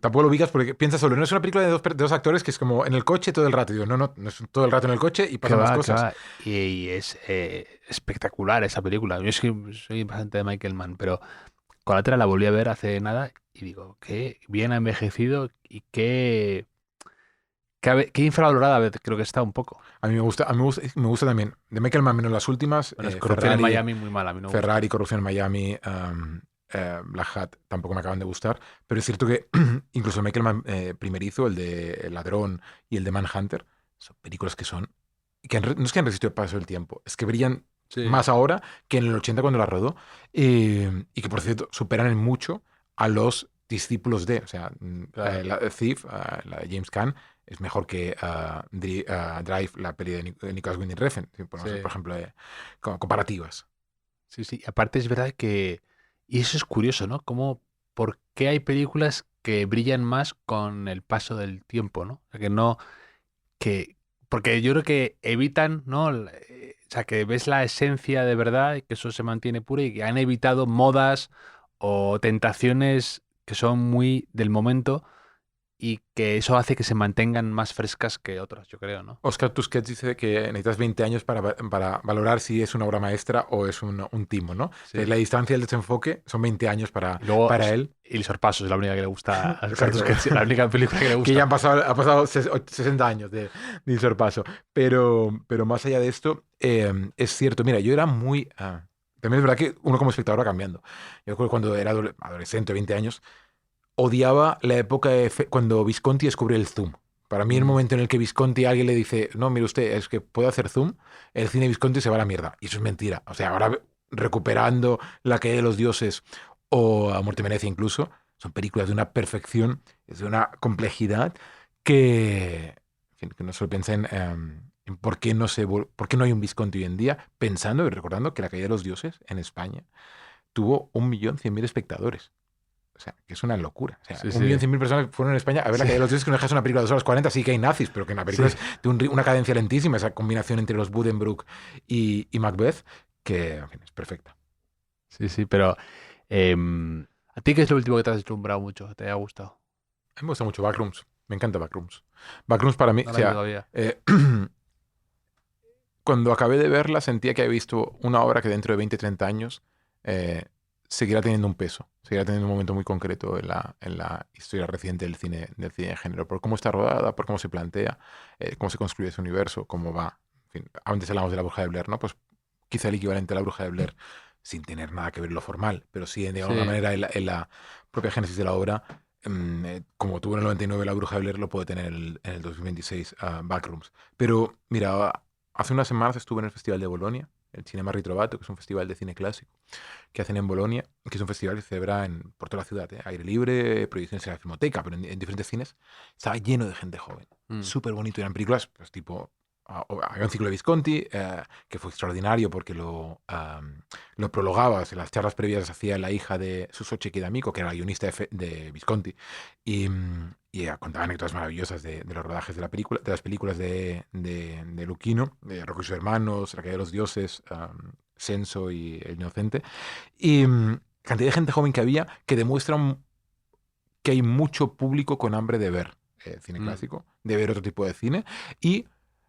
Tampoco lo ubicas porque piensas solo. No es una película de dos actores que es como en el coche todo el rato. Digo, no es todo el rato en el coche y Que pasan las va, que cosas. va. Y es espectacular esa película. Yo es que soy bastante de Michael Mann, pero Collateral la volví a ver hace nada y digo, qué bien ha envejecido y qué infravalorada creo que está un poco. A mí me gusta también. De Michael Mann menos las últimas. Bueno, es Corrupción en Ferrari, Miami muy mala, a mí no me gusta. Ferrari, Corrupción en Miami, Black Hat tampoco me acaban de gustar. Pero es cierto que incluso Michael Mann primerizo, el de El Ladrón y el de Manhunter, son películas que son... no es que han resistido el paso del tiempo, es que brillan Sí. más ahora que en el 80 cuando la rodó, y que por cierto superan en mucho a los discípulos de, o sea, Claro. la Thief, la de James Caan, es mejor que Drive, la peli de Nicolas Winding Refn, por Sí. ejemplo, comparativas. Sí, sí. Aparte es verdad que... Y eso es curioso, ¿no? ¿Por qué hay películas que brillan más con el paso del tiempo, ¿no? O sea, que no... Porque yo creo que evitan, ¿no? O sea, que ves la esencia de verdad y que eso se mantiene puro y que han evitado modas o tentaciones que son muy del momento y que eso hace que se mantengan más frescas que otras, yo creo, ¿no? Oscar Tusquets dice que necesitas 20 años para valorar si es una obra maestra o es un timo, ¿no? Sí. La distancia del desenfoque son 20 años para Y luego, para él. Y El Sorpaso es la única que le gusta a Exacto. Carlos, la única película que le gusta. Que ya ha pasado 60 años de El Sorpaso. Pero más allá de esto, es cierto, mira, yo era muy... también es verdad que uno como espectador va cambiando. Yo recuerdo cuando era adolescente, 20 años, odiaba la época cuando Visconti descubrió el zoom. Para mí, el momento en el que Visconti a alguien le dice, no, mire usted, es que puede hacer zoom, el cine Visconti se va a la mierda. Y eso es mentira. O sea, ahora recuperando La caída de los dioses o A Muerte en Venecia incluso, son películas de una perfección, de una complejidad que, en fin, que no solo pensé en por qué no hay un Visconti hoy en día, pensando y recordando que La caída de los dioses en España tuvo 1.100.000 espectadores. O sea, que es una locura. O sea, Sí, 1.100.000 personas fueron en España a ver La caída de los dioses, que no dejas una película de 2 horas 40, sí que hay nazis, pero que en la película Sí. es de una cadencia lentísima, esa combinación entre los Buddenbrook y Macbeth, que en fin, es perfecta. Sí, sí, pero ¿a ti qué es lo último que te has deslumbrado mucho? ¿Te ha gustado? A mí me gusta mucho Backrooms. Me encanta Backrooms. Backrooms para mí, No o la he visto sea, todavía. cuando acabé de verla sentía que había visto una obra que dentro de 20, 30 años seguirá teniendo un peso, seguirá teniendo un momento muy concreto en la historia reciente del cine de género, por cómo está rodada, por cómo se plantea, cómo se construye ese universo, cómo va. En fin, antes hablamos de La Bruja de Blair, ¿no? Pues quizá el equivalente a La Bruja de Blair, sin tener nada que ver en lo formal, pero sí de alguna Sí. manera en la propia génesis de la obra. Como tuvo en el 99 La Bruja de Blair, lo puede tener en el 2026 Backrooms. Pero mira, hace unas semanas estuve en el Festival de Bolonia, el Cinema Ritrovato, que es un festival de cine clásico que hacen en Bolonia, que es un festival que se celebra por toda la ciudad, aire libre, proyecciones en la Filmoteca, pero en diferentes cines. Estaba lleno de gente joven, súper bonito. Eran películas pues, tipo... había un ciclo de Visconti que fue extraordinario porque lo prologaba. En las charlas previas hacía la hija de Susoche Kidamiko, que era la guionista de Visconti, y contaba anécdotas maravillosas de los rodajes de las películas de Luchino, de Rocco y sus hermanos, La caída de los dioses, Senso y El inocente, y cantidad de gente joven que había que demuestran que hay mucho público con hambre de ver cine clásico, de ver otro tipo de cine. Y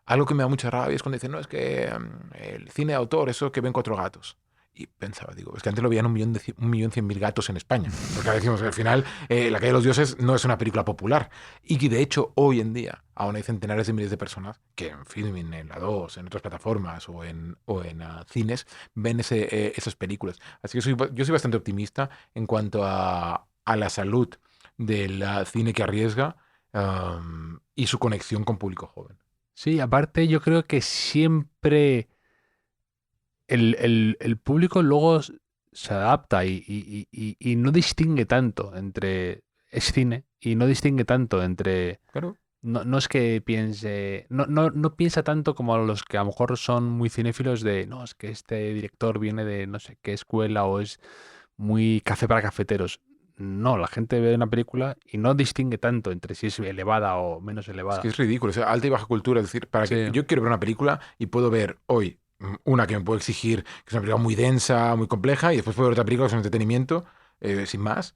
algo que me da mucha rabia es cuando dicen, no, es que el cine de autor, eso que ven 4 gatos. Y pensaba, digo, es que antes lo veían 1.100.000 gatos en España. Porque ahora decimos que al final La calle de los dioses no es una película popular. Y que de hecho hoy en día aún hay centenares de miles de personas que en Filmin, en la 2, en otras plataformas o en cines ven esas películas. Así que yo soy bastante optimista en cuanto a la salud del cine que arriesga y su conexión con público joven. Sí, aparte yo creo que siempre el público luego se adapta y no distingue tanto entre... Es cine y no distingue tanto entre... Claro. No es que piense... No piensa tanto como los que a lo mejor son muy cinéfilos de... No, es que este director viene de no sé qué escuela o es muy café para cafeteros. No, la gente ve una película y no distingue tanto entre si es elevada o menos Es elevada. que es ridículo, o sea, alta y baja cultura. Es decir, para que Sí. yo quiero ver una película y puedo ver hoy una que me puedo exigir, que es una película muy densa, muy compleja, y después puedo ver otra película que es un entretenimiento, sin más.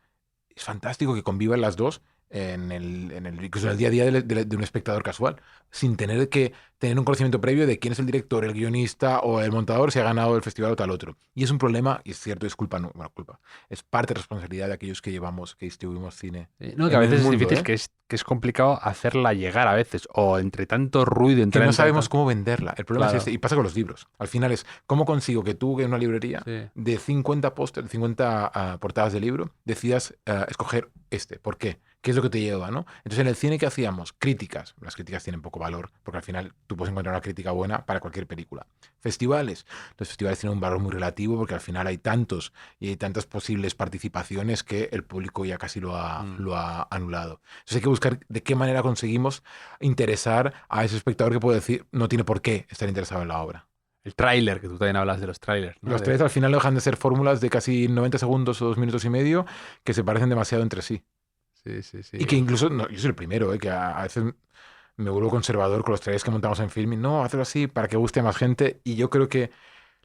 Es fantástico que convivan las dos incluso en el día a día de un espectador casual, sin tener que tener un conocimiento previo de quién es el director, el guionista o el montador, si ha ganado el festival o tal otro. Y es un problema, y es cierto, es culpa, no, bueno, culpa, es parte de responsabilidad de aquellos que distribuimos cine No, que a en el veces es mundo, difícil, ¿eh? que es complicado hacerla llegar a veces, o entre tanto ruido, Que entre no tanto... sabemos cómo venderla. El problema es Claro, este. Y pasa con los libros. Al final es, ¿cómo consigo que tú, en una librería, sí. de 50 pósters, 50 portadas de libro, decidas escoger este? ¿Por qué? ¿Qué es lo que te lleva, no? Entonces, en el cine, ¿qué hacíamos? Críticas. Las críticas tienen poco valor, porque al final tú puedes encontrar una crítica buena para cualquier película. Festivales. Los festivales tienen un valor muy relativo, porque al final hay tantos y hay tantas posibles participaciones que el público ya casi lo ha anulado. Entonces, hay que buscar de qué manera conseguimos interesar a ese espectador que puede decir no tiene por qué estar interesado en la obra. El tráiler, que tú también hablas de los trailers, ¿no? Los tres al final no dejan de ser fórmulas de casi 90 segundos o 2 minutos y medio que se parecen demasiado entre sí. Sí. Y que incluso, no, yo soy el primero, que a veces me vuelvo conservador con los trailers que montamos en Filming. No, hacerlo así para que guste a más gente. Y yo creo que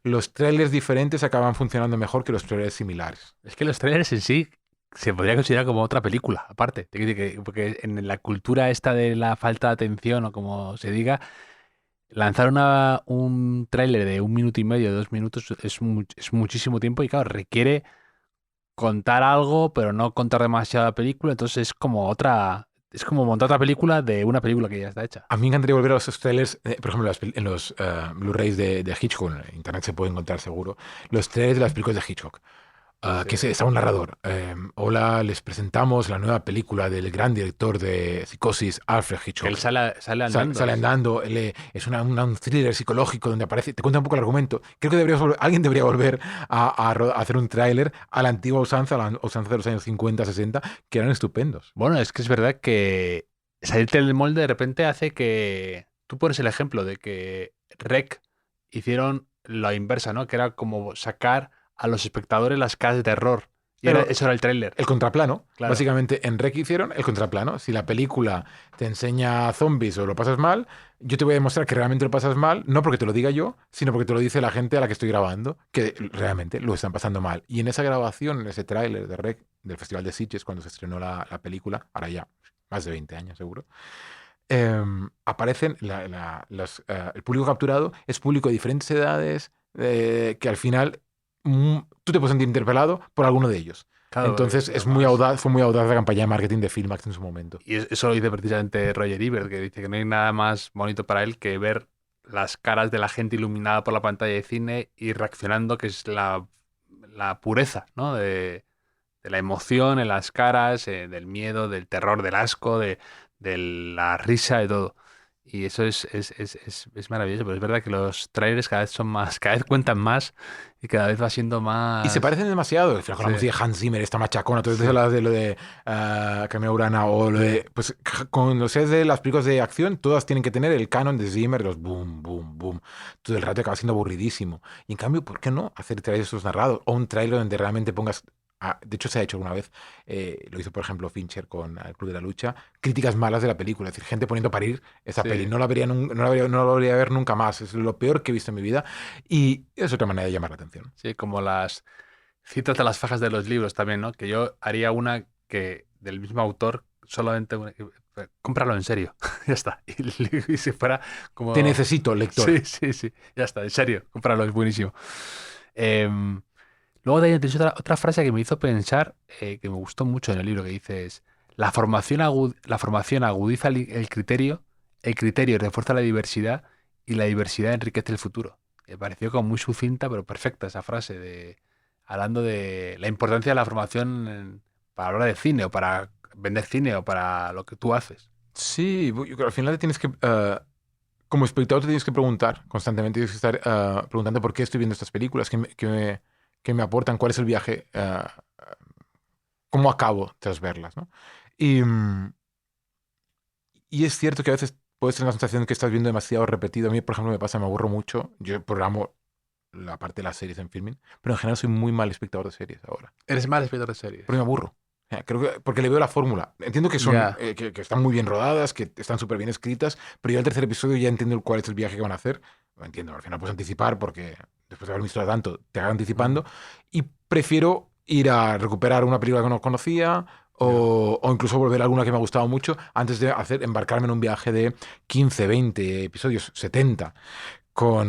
los trailers diferentes acaban funcionando mejor que los trailers similares. Es que los trailers en sí se podría considerar como otra película, aparte. Porque en la cultura esta de la falta de atención, o como se diga, lanzar un tráiler de 1 minuto y medio, 2 minutos, es muchísimo tiempo y claro, requiere contar algo, pero no contar demasiado la película, entonces es como es como montar otra película de una película que ya está hecha. A mí me encantaría volver a esos trailers, por ejemplo, en los Blu-rays de Hitchcock, en internet se puede encontrar seguro, los trailers de las películas de Hitchcock. Que está un narrador. Hola, les presentamos la nueva película del gran director de Psicosis, Alfred Hitchcock. Que él sale andando. Sale andando, es un thriller psicológico donde aparece, te cuenta un poco el argumento. Creo que alguien debería volver a hacer un tráiler a la antigua usanza, a la usanza de los años 50, 60, que eran estupendos. Bueno, es que es verdad que salirte del molde de repente hace que... Tú pones el ejemplo de que Rec hicieron la inversa, ¿no? Que era como sacar a los espectadores las caras de terror. Y Pero eso era el tráiler. el contraplano, Claro. básicamente en Rec hicieron el contraplano. Si la película te enseña zombies o lo pasas mal, yo te voy a demostrar que realmente lo pasas mal, no porque te lo diga yo, sino porque te lo dice la gente a la que estoy grabando, que realmente lo están pasando mal. Y en esa grabación, en ese tráiler de Rec del Festival de Sitges, cuando se estrenó la película, ahora ya más de 20 años seguro, aparecen el público capturado, es público de diferentes edades, que al final tú te puedes sentir interpelado por alguno de ellos. Claro, Entonces además. fue muy audaz la campaña de marketing de Filmax en su momento. Y eso lo dice precisamente Roger Ebert, que dice que no hay nada más bonito para él que ver las caras de la gente iluminada por la pantalla de cine y reaccionando, que es la pureza, ¿no? De la emoción en las caras, del miedo, del terror, del asco, de la risa, de todo. Y eso es maravilloso, pero es verdad que los trailers cada vez son más, cada vez cuentan más y cada vez va siendo más... Y se parecen demasiado. Con la música de Hans Zimmer, esta machacona, todo eso hablas de lo de Cameo Urana o lo de... Pues con los sets de las películas de acción, todas tienen que tener el canon de Zimmer, los boom, boom, boom. Todo el rato acaba siendo aburridísimo. Y en cambio, ¿por qué no hacer trailers esos narrados? O un trailer donde realmente pongas... de hecho, se ha hecho alguna vez, lo hizo por ejemplo Fincher con El Club de la Lucha, críticas malas de la película, es decir, gente poniendo a parir esa peli. No la volvería a ver nunca más, es lo peor que he visto en mi vida y es otra manera de llamar la atención. Sí, como las citas de las fajas de los libros también, ¿no? Que yo haría una que del mismo autor, solamente cómpralo en serio, ya está. Y si fuera como... Te necesito, lector. Sí, ya está, en serio, cómpralo, es buenísimo. Luego también tienes otra frase que me hizo pensar, que me gustó mucho en el libro, que dices, la formación agudiza el criterio refuerza la diversidad y la diversidad enriquece el futuro. Me pareció como muy sucinta, pero perfecta esa frase, hablando de la importancia de la formación para hablar de cine o para vender cine o para lo que tú haces. Sí, yo creo que al final te tienes que, como espectador te tienes que preguntar constantemente, tienes que estar preguntando por qué estoy viendo estas películas, qué me aportan, cuál es el viaje, cómo acabo tras verlas, ¿no? Y, y es cierto que a veces puedes tener la sensación de que estás viendo demasiado repetido. A mí, por ejemplo, me pasa, me aburro mucho. Yo programo la parte de las series en Filmin, pero en general soy muy mal espectador de series ahora. Eres mal espectador de series. Porque me aburro. Creo que porque le veo la fórmula. Entiendo que son Ya. que están muy bien rodadas, que están súper bien escritas, pero yo al tercer episodio ya entiendo cuál es el viaje que van a hacer. Lo entiendo, al final puedes anticipar porque después de haber visto tanto, te hagan anticipando. Y prefiero ir a recuperar una película que no conocía o incluso volver a alguna que me ha gustado mucho antes de embarcarme en un viaje de 15, 20 episodios, 70 con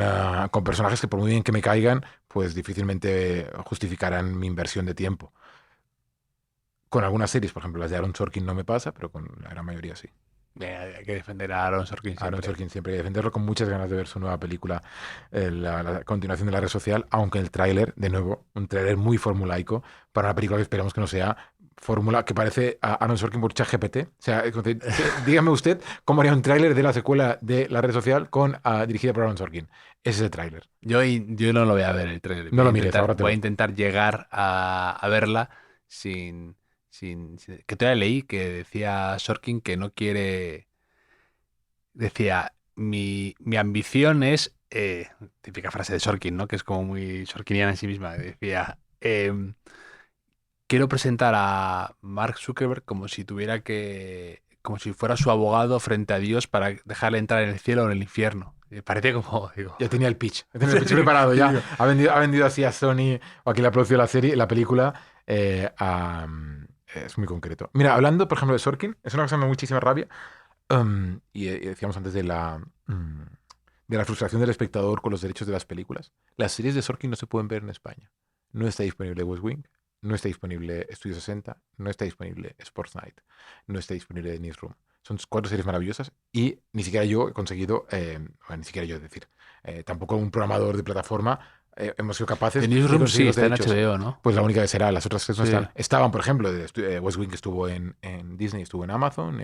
personajes que por muy bien que me caigan, pues difícilmente justificarán mi inversión de tiempo. Con algunas series, por ejemplo, las de Aaron Sorkin no me pasa, pero con la gran mayoría sí. Hay que defender a Aaron Sorkin Aaron siempre. Sorkin siempre hay que defenderlo con muchas ganas de ver su nueva película, la continuación de La Red Social, aunque el tráiler, de nuevo, un tráiler muy formulaico para una película que esperamos que no sea fórmula, que parece a Aaron Sorkin por ChatGPT. O sea, dígame usted cómo haría un tráiler de la secuela de La Red Social dirigida por Aaron Sorkin. Ese es el tráiler. Yo no lo voy a ver el trailer. No lo mires, ahórratelo. Voy a intentar llegar a verla que todavía leí que decía Sorkin que no quiere. Decía, mi ambición es. Típica frase de Sorkin, ¿no? Que es como muy sorkiniana en sí misma. Decía. Quiero presentar a Mark Zuckerberg como si tuviera como si fuera su abogado frente a Dios para dejarle entrar en el cielo o en el infierno. Me parecía como, digo, Ya tenía el pitch. Ya tenía el pitch preparado ya. Ha vendido así a Sony o a quien le ha producido la película. Es muy concreto. Mira, hablando, por ejemplo, de Sorkin, es una cosa que me da muchísima rabia. Y decíamos antes de la frustración del espectador con los derechos de las películas. Las series de Sorkin no se pueden ver en España. No está disponible West Wing, no está disponible Estudio 60, no está disponible Sports Night, no está disponible The Newsroom. Son 4 series maravillosas y ni siquiera yo he conseguido, ni siquiera yo, es decir, tampoco un programador de plataforma hemos sido capaces The de Newsroom conseguir sí, los está en derechos. HBO, ¿no? Pues la única que será, las otras 3 no Sí. están. Estaban, por ejemplo, West Wing estuvo en Disney, estuvo en Amazon,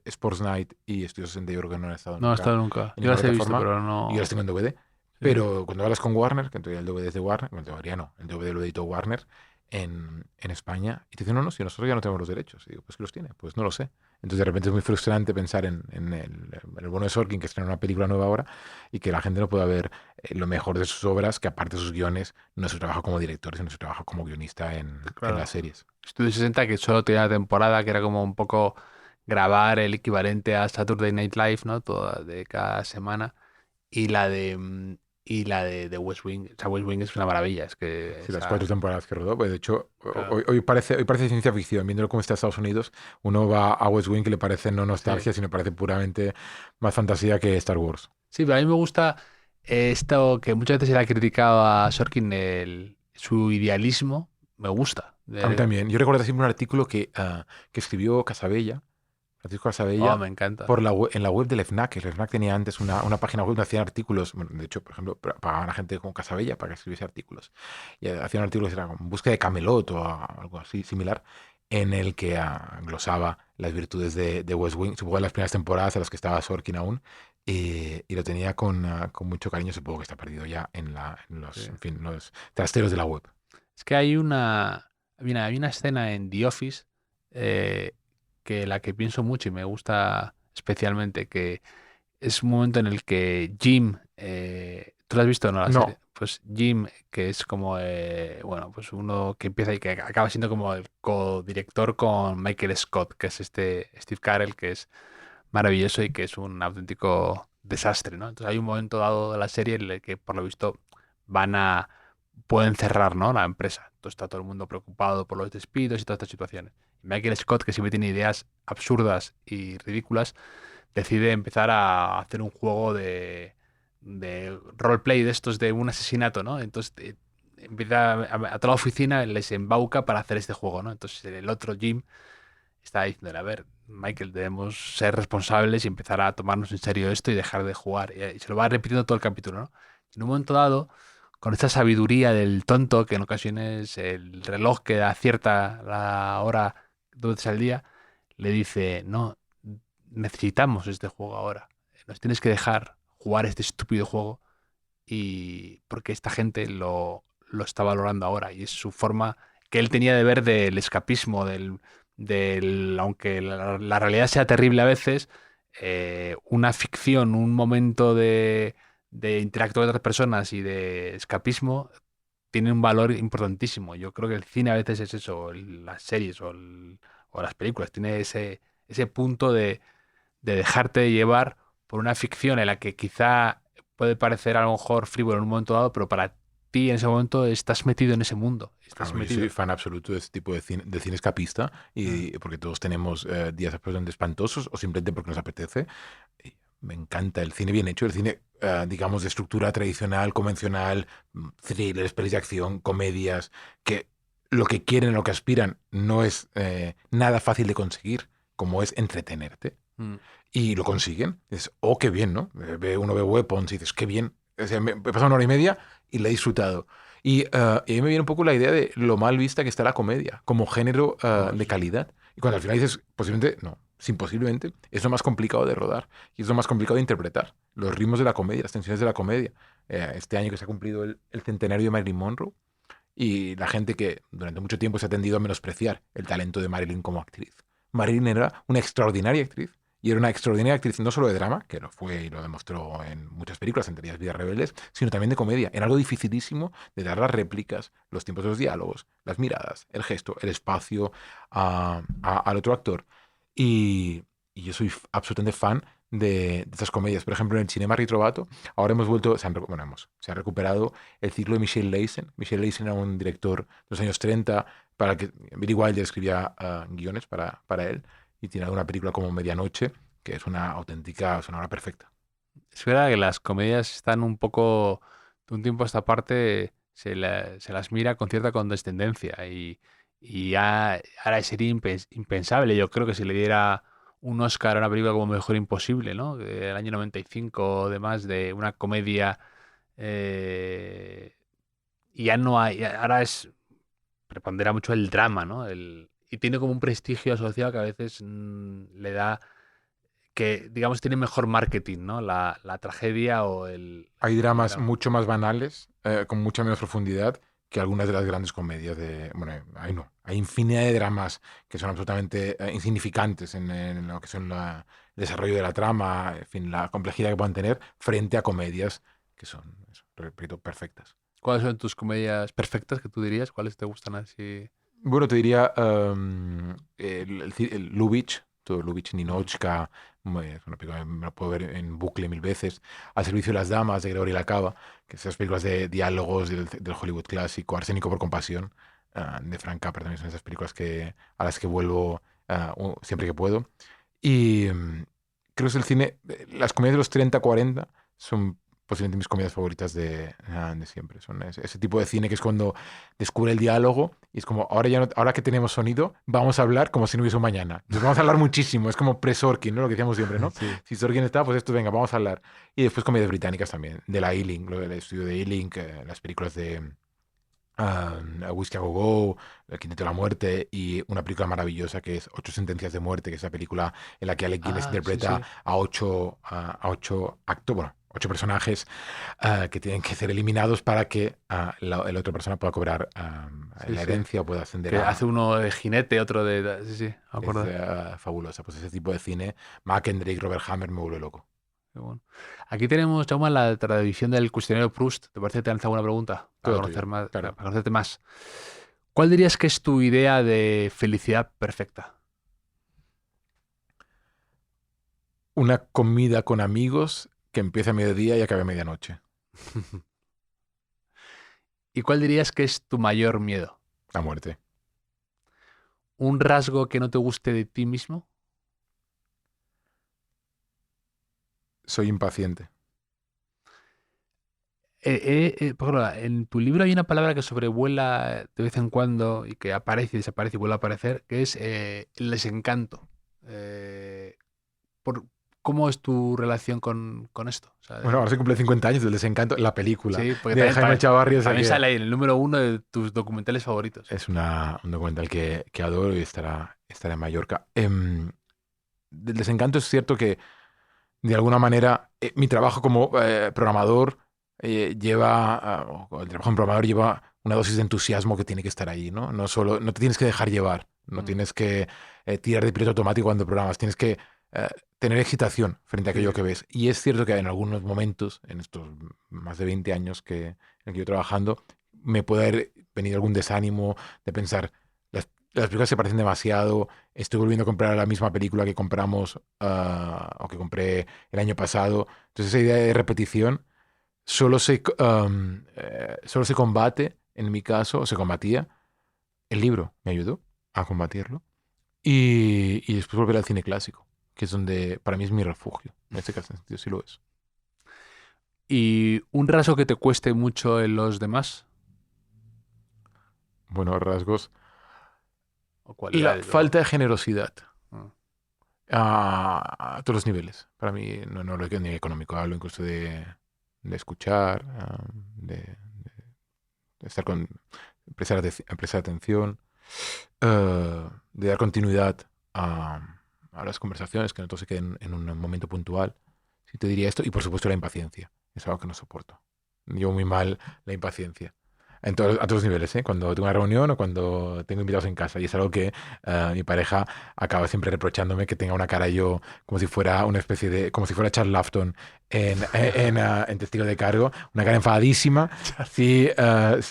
Sports Night y Estudios 60 yo creo que no han estado No ha nunca estado nunca. en Yo ninguna las he visto, plataforma. pero no. Y yo las tengo en DVD. Pero cuando hablas con Warner, que en teoría el DVD es de Warner, bueno, en teoría no, el DVD lo editó Warner en España, y te dicen, no, si nosotros ya no tenemos los derechos. Y digo, pues que los tiene, pues no lo sé. Entonces de repente es muy frustrante pensar en el bono de Sorkin, que estrena una película nueva ahora, y que la gente no pueda ver lo mejor de sus obras, que aparte de sus guiones, no es su trabajo como director, sino su trabajo como guionista en Claro. las series. Estudio 60 que solo tenía una temporada que era como un poco grabar el equivalente a Saturday Night Live, ¿no? Toda de cada semana. Y la de West Wing. O sea, West Wing es una maravilla. Es que Sí, las 4 temporadas que rodó, pues de hecho, Claro. hoy parece ciencia ficción. Viéndolo cómo está Estados Unidos, uno va a West Wing que le parece no nostalgia, sino parece puramente más fantasía que Star Wars. Sí, pero a mí me gusta esto que muchas veces se le ha criticado a Sorkin, su idealismo. Me gusta. A mí también. Yo recuerdo siempre un artículo que escribió Francisco Casabella, Me encanta. en la web del FNAC. El FNAC tenía antes una página web donde hacían artículos. Bueno, de hecho, por ejemplo, pagaban a gente como Casabella para que escribiese artículos. Y hacían artículos que eran como en busca de Camelot o algo así similar, en el que glosaba las virtudes de West Wing, supongo en las primeras temporadas a las que estaba Sorkin aún, y lo tenía con mucho cariño. Supongo que está perdido ya en los trasteros de la web. Es que hay una escena en The Office que la que pienso mucho y me gusta especialmente, que es un momento en el que Jim, ¿tú lo has visto o no la No. serie? Pues Jim, que es como, bueno, pues uno que empieza y que acaba siendo como el codirector con Michael Scott, que es este Steve Carell, que es maravilloso y que es un auténtico desastre, ¿no? Entonces hay un momento dado de la serie en el que, por lo visto, pueden cerrar, ¿no? La empresa. Entonces está todo el mundo preocupado por los despidos y todas estas situaciones. Y Michael Scott, que siempre tiene ideas absurdas y ridículas, decide empezar a hacer un juego de roleplay de estos de un asesinato, ¿no? Entonces a toda la oficina les embauca para hacer este juego, ¿no? Entonces el otro Jim está diciendo, a ver, Michael, debemos ser responsables y empezar a tomarnos en serio esto y dejar de jugar. Y se lo va repitiendo todo el capítulo, ¿no? Y en un momento dado, con esta sabiduría del tonto, que en ocasiones el reloj que acierta la hora 2 veces al día, le dice, no, necesitamos este juego ahora. Nos tienes que dejar jugar este estúpido juego y porque esta gente lo está valorando ahora y es su forma que él tenía de ver del escapismo, aunque la realidad sea terrible a veces, una ficción, un momento de interactuar con otras personas y de escapismo tiene un valor importantísimo. Yo creo que el cine a veces es eso, o las series o las películas, tiene ese punto de dejarte llevar por una ficción en la que quizá puede parecer a lo mejor frívolo en un momento dado, pero para ti en ese momento estás metido en ese mundo. Estás Yo metido. soy fan absoluto de este tipo de cine escapista Mm. y porque todos tenemos días absolutamente espantosos o simplemente porque nos apetece. Y me encanta el cine bien hecho, el cine, digamos, de estructura tradicional, convencional, thrillers, pelis de acción, comedias, que lo que quieren, lo que aspiran, no es nada fácil de conseguir, como es entretenerte. Mm. Y lo consiguen. Es, oh, qué bien, ¿no? Uno ve Weapons y dices, qué bien. O sea, me he pasado 1 hora y media y la he disfrutado. Y a mí me viene un poco la idea de lo mal vista que está la comedia como género No, de sí. calidad. Y cuando al final dices, posiblemente, no, sin posiblemente, es lo más complicado de rodar y es lo más complicado de interpretar. Los ritmos de la comedia, las tensiones de la comedia. Este año que se ha cumplido el centenario de Marilyn Monroe y la gente que durante mucho tiempo se ha tendido a menospreciar el talento de Marilyn como actriz. Marilyn era una extraordinaria actriz y era una extraordinaria actriz no solo de drama, que lo fue y lo demostró en muchas películas, entre ellas Vidas Rebeldes, sino también de comedia, en algo dificilísimo de dar las réplicas, los tiempos de los diálogos, las miradas, el gesto, el espacio al otro actor. Y yo soy absolutamente fan de estas comedias. Por ejemplo, en el Cinema Ritrovato, ahora hemos vuelto, se ha recuperado el ciclo de Michel Leisen. Michel Leisen era un director de los años 30 para el que Billy Wilder escribía guiones para él y tiene una película como Medianoche, que es una auténtica sonora perfecta. Es verdad que las comedias están un poco, de un tiempo a esta parte, se las mira con cierta condescendencia y ahora sería impensable. Yo creo que si le diera un Oscar a una película como Mejor Imposible, ¿no? Del año 95 o demás, de una comedia, eh, y ya no hay, ahora prepondera mucho el drama, ¿no? Y tiene como un prestigio asociado que a veces le da que, digamos, tiene mejor marketing, ¿no? La tragedia o Hay el dramas drama. mucho más banales, con mucha menos profundidad que algunas de las grandes comedias de... Bueno, hay no. Hay infinidad de dramas que son absolutamente insignificantes en lo que son el desarrollo de la trama, en fin, la complejidad que puedan tener frente a comedias que son, eso, repito, perfectas. ¿Cuáles son tus comedias perfectas que tú dirías? ¿Cuáles te gustan así? Bueno, te diría el Lubitsch, todo Lubitsch, Mm. Ninochka, es una película que me la puedo ver en bucle 1000 veces. Al servicio de las damas, de Gregory Lacava, que esas películas de diálogos del Hollywood clásico, Arsénico por compasión, de Frank Capra, también son esas películas a las que vuelvo siempre que puedo. Y creo que es el cine, las comedias de los 30-40 son posiblemente mis comedias favoritas de siempre. Son ese tipo de cine que es cuando descubre el diálogo y es como, ahora, ya ahora que tenemos sonido, vamos a hablar como si no hubiese un mañana. Entonces vamos a hablar muchísimo, es como pre-Sorkin, ¿no? Lo que decíamos siempre, ¿no? Sí. Si Sorkin está, pues esto, venga, vamos a hablar. Y después comedias británicas también, de la Ealing, lo del estudio de Ealing, las películas de Whisky a Go Go, El Quinteto de la Muerte y una película maravillosa que es Ocho Sentencias de Muerte, que es la película en la que Alec Guinness Ah, sí, interpreta sí. bueno, 8 personajes que tienen que ser eliminados para que el otra persona pueda cobrar Sí, la sí. herencia o pueda ascender Que a... hace uno de jinete, otro de... Sí, sí, me Es acuerdo. fabulosa. Pues ese tipo de cine, Mackendrick, Robert Hammer, me vuelve loco. Qué bueno. Aquí tenemos, Jaume, la tradición del cuestionario Proust. ¿Te parece que te lanzo alguna pregunta para Todo tuyo, conocer más, para claro. conocerte más? ¿Cuál dirías que es tu idea de felicidad perfecta? Una comida con amigos que empiece a mediodía y acabe a medianoche. ¿Y cuál dirías que es tu mayor miedo? La muerte. ¿Un rasgo que no te guste de ti mismo? Soy impaciente. Por ejemplo, en tu libro hay una palabra que sobrevuela de vez en cuando y que aparece y desaparece y vuelve a aparecer, que es el desencanto. Eh, por, ¿Cómo es tu relación con esto? O sea, Bueno, ahora se cumple 50 años del Desencanto, la película sí, porque de Jaime Chavarri. O sea también que sale ahí en el número uno de tus documentales favoritos. es un documental que adoro y estará en Mallorca. Del Desencanto es cierto que, de alguna manera, mi trabajo como programador o el trabajo en programador lleva una dosis de entusiasmo que tiene que estar ahí, ¿no? No te tienes que dejar llevar, no Mm, tienes que tirar de piloto automático cuando programas, tienes que tener excitación frente a sí, aquello que ves. Y es cierto que en algunos momentos, en estos más de 20 años en que yo trabajando, me puede haber venido algún desánimo de pensar, las películas se parecen demasiado, estoy volviendo a comprar la misma película que compramos o que compré el año pasado. Entonces esa idea de repetición solo se combate, en mi caso, o se combatía. El libro me ayudó a combatirlo. Y después volver al cine clásico, que es donde para mí es mi refugio. En este caso, en este sentido, sí lo es. ¿Y un rasgo que te cueste mucho en los demás? Bueno, rasgos. ¿O La cualidades? falta de generosidad Mm. a todos los niveles. Para mí, no lo que ni económico, hablo incluso de escuchar, de estar prestar atención, de dar continuidad a las conversaciones, que no todo se queden en un momento puntual. Sí te diría esto. Y por supuesto la impaciencia. Es algo que no soporto. Llevo muy mal la impaciencia. A todos los niveles, ¿eh? Cuando tengo una reunión o cuando tengo invitados en casa. Y es algo que mi pareja acaba siempre reprochándome, que tenga una cara yo como si fuera una especie de, como si fuera Charles Laughton en Testigo de Cargo, una cara enfadadísima si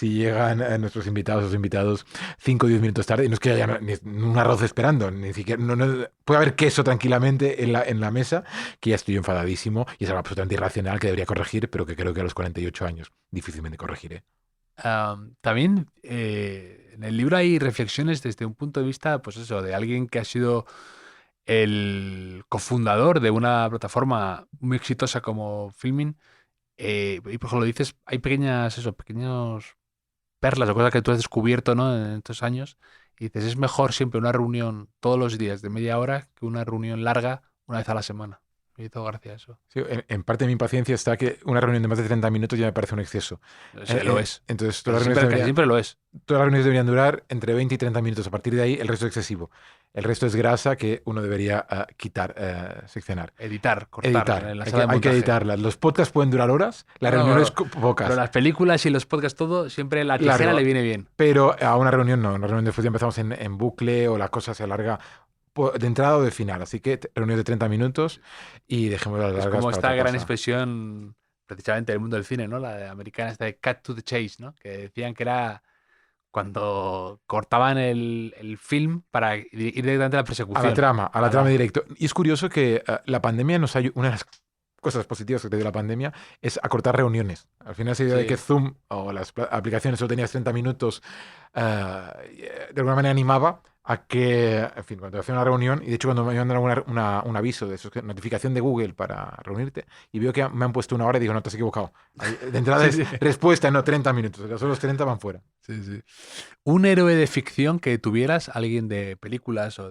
llegan nuestros invitados o invitados 5 o 10 minutos tarde, y no es que haya ni un arroz esperando, ni siquiera, puede haber queso tranquilamente en la mesa, que ya estoy enfadadísimo y es algo absolutamente irracional que debería corregir, pero que creo que a los 48 años difícilmente corregiré. También en el libro hay reflexiones desde un punto de vista, pues eso, de alguien que ha sido el cofundador de una plataforma muy exitosa como Filmin. Y por ejemplo, lo dices, hay pequeños perlas o cosas que tú has descubierto, ¿no? En estos años. Y dices, es mejor siempre una reunión todos los días de media hora que una reunión larga una vez a la semana. Me hizo gracia eso. Sí, en parte de mi impaciencia está que una reunión de más de 30 minutos ya me parece un exceso. O sea, lo es. Entonces, Casi siempre lo es. todas las reuniones deberían durar entre 20 y 30 minutos. A partir de ahí, el resto es excesivo. El resto es grasa que uno debería quitar, seccionar. Cortar Editar. en la Hay sala que, de hay que montaje. editarlas. Los podcasts pueden durar horas, las No, reuniones pero pocas. las películas y los podcasts, todo, siempre la tijera Largo. le viene bien. Pero a una reunión no. En una reunión después ya empezamos en bucle o la cosa se alarga de entrada o de final. Así que reunión de 30 minutos y dejemos las Es largas como para esta otra gran cosa. expresión, precisamente del mundo del cine, ¿no? La de americana, esta de cut to the chase, ¿no? Que decían que era cuando cortaban el film para ir directamente a la persecución. A la trama directo. Y es curioso que la pandemia nos ayuda. Una de las cosas positivas que te dio la pandemia es acortar reuniones. Al final se dio de que Sí. Zoom o las aplicaciones solo tenías 30 minutos, de alguna manera animaba a que, en fin, cuando te hacía una reunión, y de hecho cuando me mandan un aviso de eso, notificación de Google para reunirte, y veo que me han puesto una hora y digo, no, te has equivocado. De entrada Sí, es sí. respuesta, no 30 minutos. Solo los 30 van fuera. Sí, sí. Un héroe de ficción que tuvieras, alguien de películas o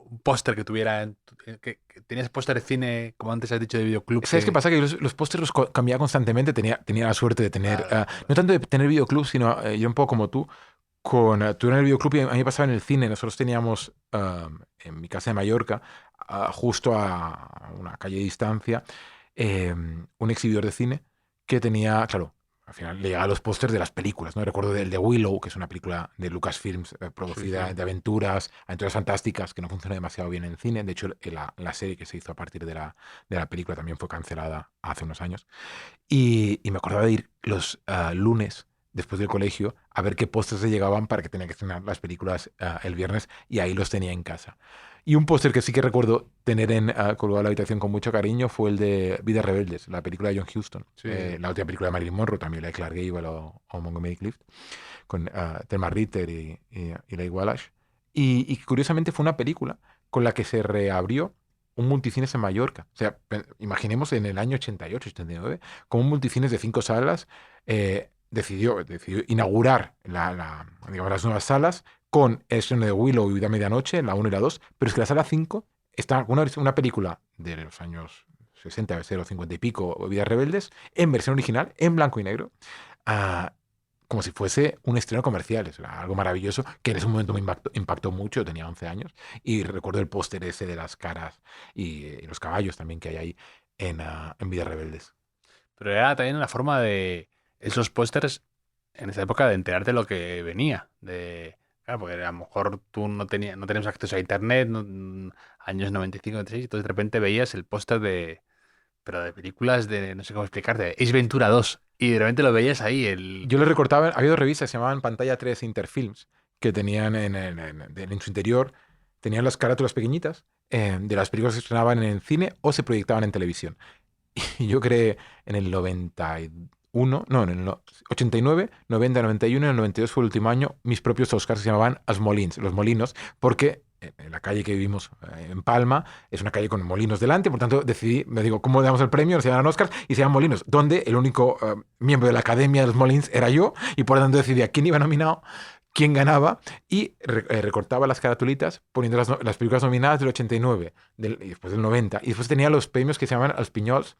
un póster que tuviera que tenías póster de cine, como antes has dicho, de videoclub ¿Sabes qué que pasa? Que los pósters los cambiaba constantemente. Tenía la suerte de tener, claro, no tanto de tener videoclub, sino yo un poco como tú, tú en el videoclub y a mí me pasaba en el cine. Nosotros teníamos en mi casa de Mallorca, justo a una calle de distancia, un exhibidor de cine que tenía, claro, al final le llegaban los pósters de las películas, ¿no? Recuerdo del de Willow, que es una película de Lucasfilms sí, producida sí. de aventuras fantásticas, que no funciona demasiado bien en cine. De hecho, la serie que se hizo a partir de la película también fue cancelada hace unos años. Y me acordaba de ir los lunes después del colegio a ver qué pósters se llegaban para que tenía que estrenar las películas el viernes y ahí los tenía en casa. Y un póster que sí que recuerdo tener colgado en la habitación con mucho cariño fue el de Vidas Rebeldes, la película de John Huston, Sí. la última película de Marilyn Monroe, también la de Clark Gable o Montgomery Clift, con Thelma Ritter y Leigh Wallach. Y curiosamente fue una película con la que se reabrió un multicines en Mallorca. O sea, imaginemos en el año 88, 89, como un multicines de 5 salas decidió inaugurar digamos, las nuevas salas con el estreno de Willow y Vida Medianoche, la 1 y la 2, pero es que la sala 5 está con una película de los años 60, 50 y pico, Vidas Rebeldes, en versión original, en blanco y negro, como si fuese un estreno comercial. Es algo maravilloso que en ese momento me impactó mucho. Tenía 11 años y recuerdo el póster ese de las caras y los caballos también que hay ahí en Vidas Rebeldes. Pero era también la forma de esos pósters en esa época de enterarte de lo que venía. Claro, porque a lo mejor tú no teníamos acceso a internet, años 95, 96, y entonces de repente veías el póster pero de películas de, no sé cómo explicarte, Ace Ventura 2, y de repente lo veías ahí. Yo lo recortaba, había 2 revistas que se llamaban Pantalla 3 Interfilms, que tenían en su interior, tenían las carátulas pequeñitas de las películas que se estrenaban en el cine o se proyectaban en televisión. Y yo creé en el 91, no, en el 89, 90, 91 y en el 92 fue el último año, mis propios Oscars se llamaban As Molins, los molinos, porque en la calle que vivimos en Palma es una calle con molinos delante, por tanto me digo, ¿cómo le damos el premio? Se llaman Oscars y se llaman Molinos, donde el único miembro de la Academia de los Molins era yo, y por tanto decidí a quién iba nominado, quién ganaba, y recortaba las caratulitas poniendo las películas nominadas del 89 y después del 90, y después tenía los premios que se llaman Els Pinyols,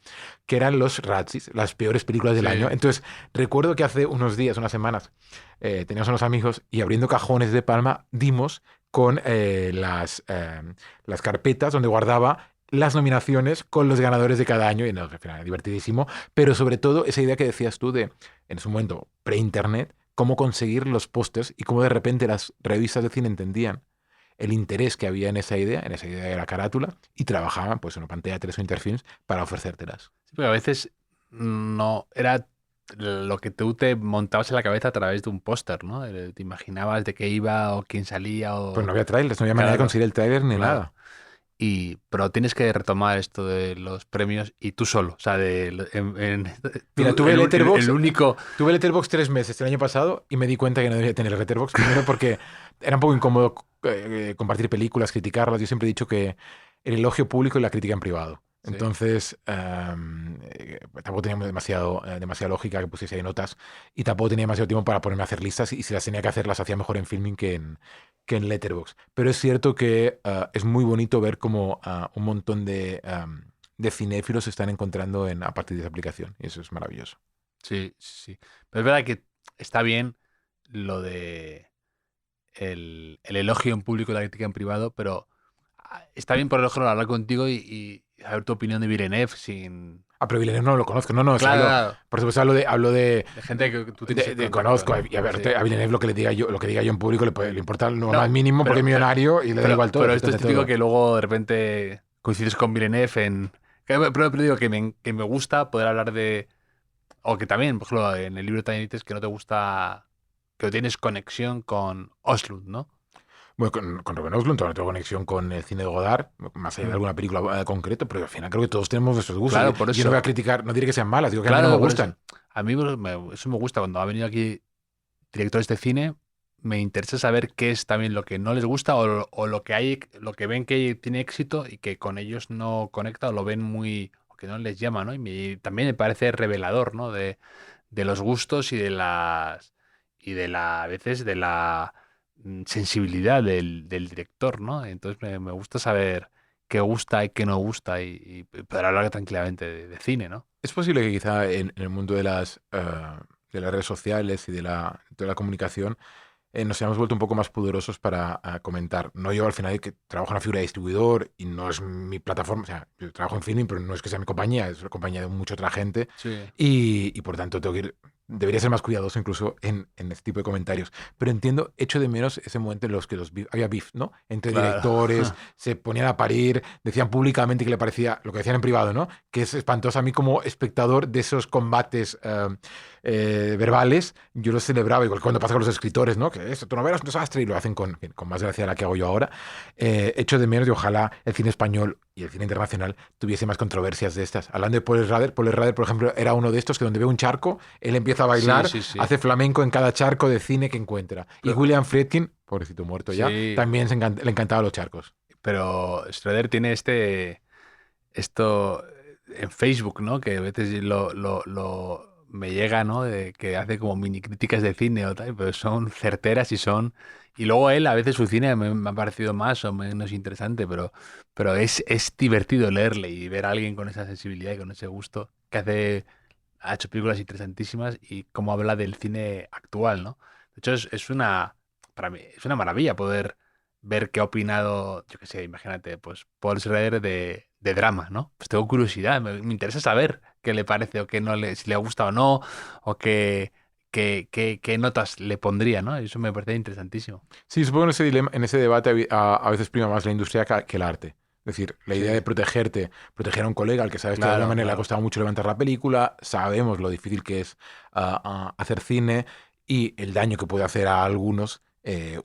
que eran los Razzies, las peores películas del año. Entonces recuerdo que hace unos días, unas semanas, teníamos unos amigos y abriendo cajones de Palma dimos con las carpetas donde guardaba las nominaciones con los ganadores de cada año, y no, al final, divertidísimo, pero sobre todo esa idea que decías tú de, en su momento, pre-internet, cómo conseguir los pósters y cómo de repente las revistas de cine entendían el interés que había en esa idea de la carátula, y trabajaban pues en una pantalla 3 o Interfilms para ofrecértelas. Sí, porque a veces no era lo que tú te montabas en la cabeza a través de un póster, ¿no? Te imaginabas de qué iba o quién salía o... Pues no había trailers, no había manera de conseguir el trailer ni nada. Pero tienes que retomar esto de los premios y tú solo. O sea, Mira, tuve Letterboxd. El único... Tuve Letterboxd 3 meses el año pasado y me di cuenta que no debía tener Letterboxd. Primero porque era un poco incómodo compartir películas, criticarlas. Yo siempre he dicho que el elogio público y la crítica en privado. Sí. Entonces, tampoco tenía demasiada lógica que pusiese ahí notas, y tampoco tenía demasiado tiempo para ponerme a hacer listas, y si las tenía que hacer las hacía mejor en Filming que en Letterboxd. Pero es cierto que es muy bonito ver cómo un montón de cinéfilos se están encontrando a partir de esa aplicación, y eso es maravilloso. Sí, sí. Pero es verdad que está bien lo de el elogio en público y la crítica en privado, pero está bien, por ejemplo, hablar contigo y saber tu opinión de Villeneuve sin... Pero Villeneuve no lo conozco. No, claro. Por supuesto hablo de gente que tú tienes conozco. Y a ver, sí. A Villeneuve lo que diga yo en público le importa lo más mínimo, porque es millonario y le da igual todo. Pero esto es típico que luego de repente coincides con Villeneuve pero digo que me gusta poder hablar de... O que también, por ejemplo, en el libro también dices que no te gusta... Que no tienes conexión con Oslo, ¿no? Bueno, con Ruben Östlund no tengo conexión con el cine de Godard, más allá de alguna película concreto, pero al final creo que todos tenemos nuestros gustos. Claro, por eso. Yo no voy a criticar, no diré que sean malas, digo que a mí no me gustan. A mí eso me gusta. Cuando ha venido aquí directores de cine, me interesa saber qué es también lo que no les gusta o lo que ven que tiene éxito y que con ellos no conecta o lo ven muy... o que no les llama, ¿no? Y también me parece revelador, ¿no? De los gustos y a veces de la sensibilidad del director, ¿no? Entonces me gusta saber qué gusta y qué no gusta y poder hablar tranquilamente de cine, ¿no? Es posible que quizá en el mundo de las redes sociales y de la comunicación nos hayamos vuelto un poco más poderosos para comentar. No yo al final que trabajo en una figura de distribuidor y no es mi plataforma, o sea, yo trabajo en Filming, pero no es que sea mi compañía, es la compañía de mucha otra gente. Sí. Y por tanto debería ser más cuidadoso incluso en este tipo de comentarios. Pero echo de menos ese momento en los que había beef, ¿no? Entre directores, se ponían a parir, decían públicamente que le parecía, lo que decían en privado, ¿no? Que es espantoso. A mí como espectador de esos combates verbales, yo los celebraba, igual que cuando pasa con los escritores, ¿no? Que tu novela es un desastre y lo hacen con más gracia de la que hago yo ahora. Echo de menos y ojalá el cine español y el cine internacional tuviese más controversias de estas. Hablando de Paul Schrader, por ejemplo, era uno de estos que donde ve un charco, él empieza a bailar, hace flamenco en cada charco de cine que encuentra. Y William Friedkin, pobrecito muerto ya, también le encantaban los charcos. Pero Schrader tiene esto en Facebook, ¿no? Que a veces me llega, ¿no? De que hace como mini críticas de cine o tal, pero son certeras y son... Y luego él, a veces su cine me ha parecido más o menos interesante, pero es divertido leerle y ver a alguien con esa sensibilidad y con ese gusto que ha hecho películas interesantísimas y cómo habla del cine actual, ¿no? De hecho, para mí, es una maravilla poder ver qué ha opinado, yo qué sé, imagínate, pues Paul Schrader de drama, ¿no? Pues tengo curiosidad, me interesa saber qué le parece o qué no le, si le gusta o no, o qué notas le pondría, ¿no? Eso me parece interesantísimo. Sí, supongo que en ese dilema, en ese debate a veces prima más la industria que el arte. Es decir, la idea Sí, de proteger a un colega al que sabes que de alguna claro, manera le ha claro. costado mucho levantar la película, sabemos lo difícil que es hacer cine y el daño que puede hacer a algunos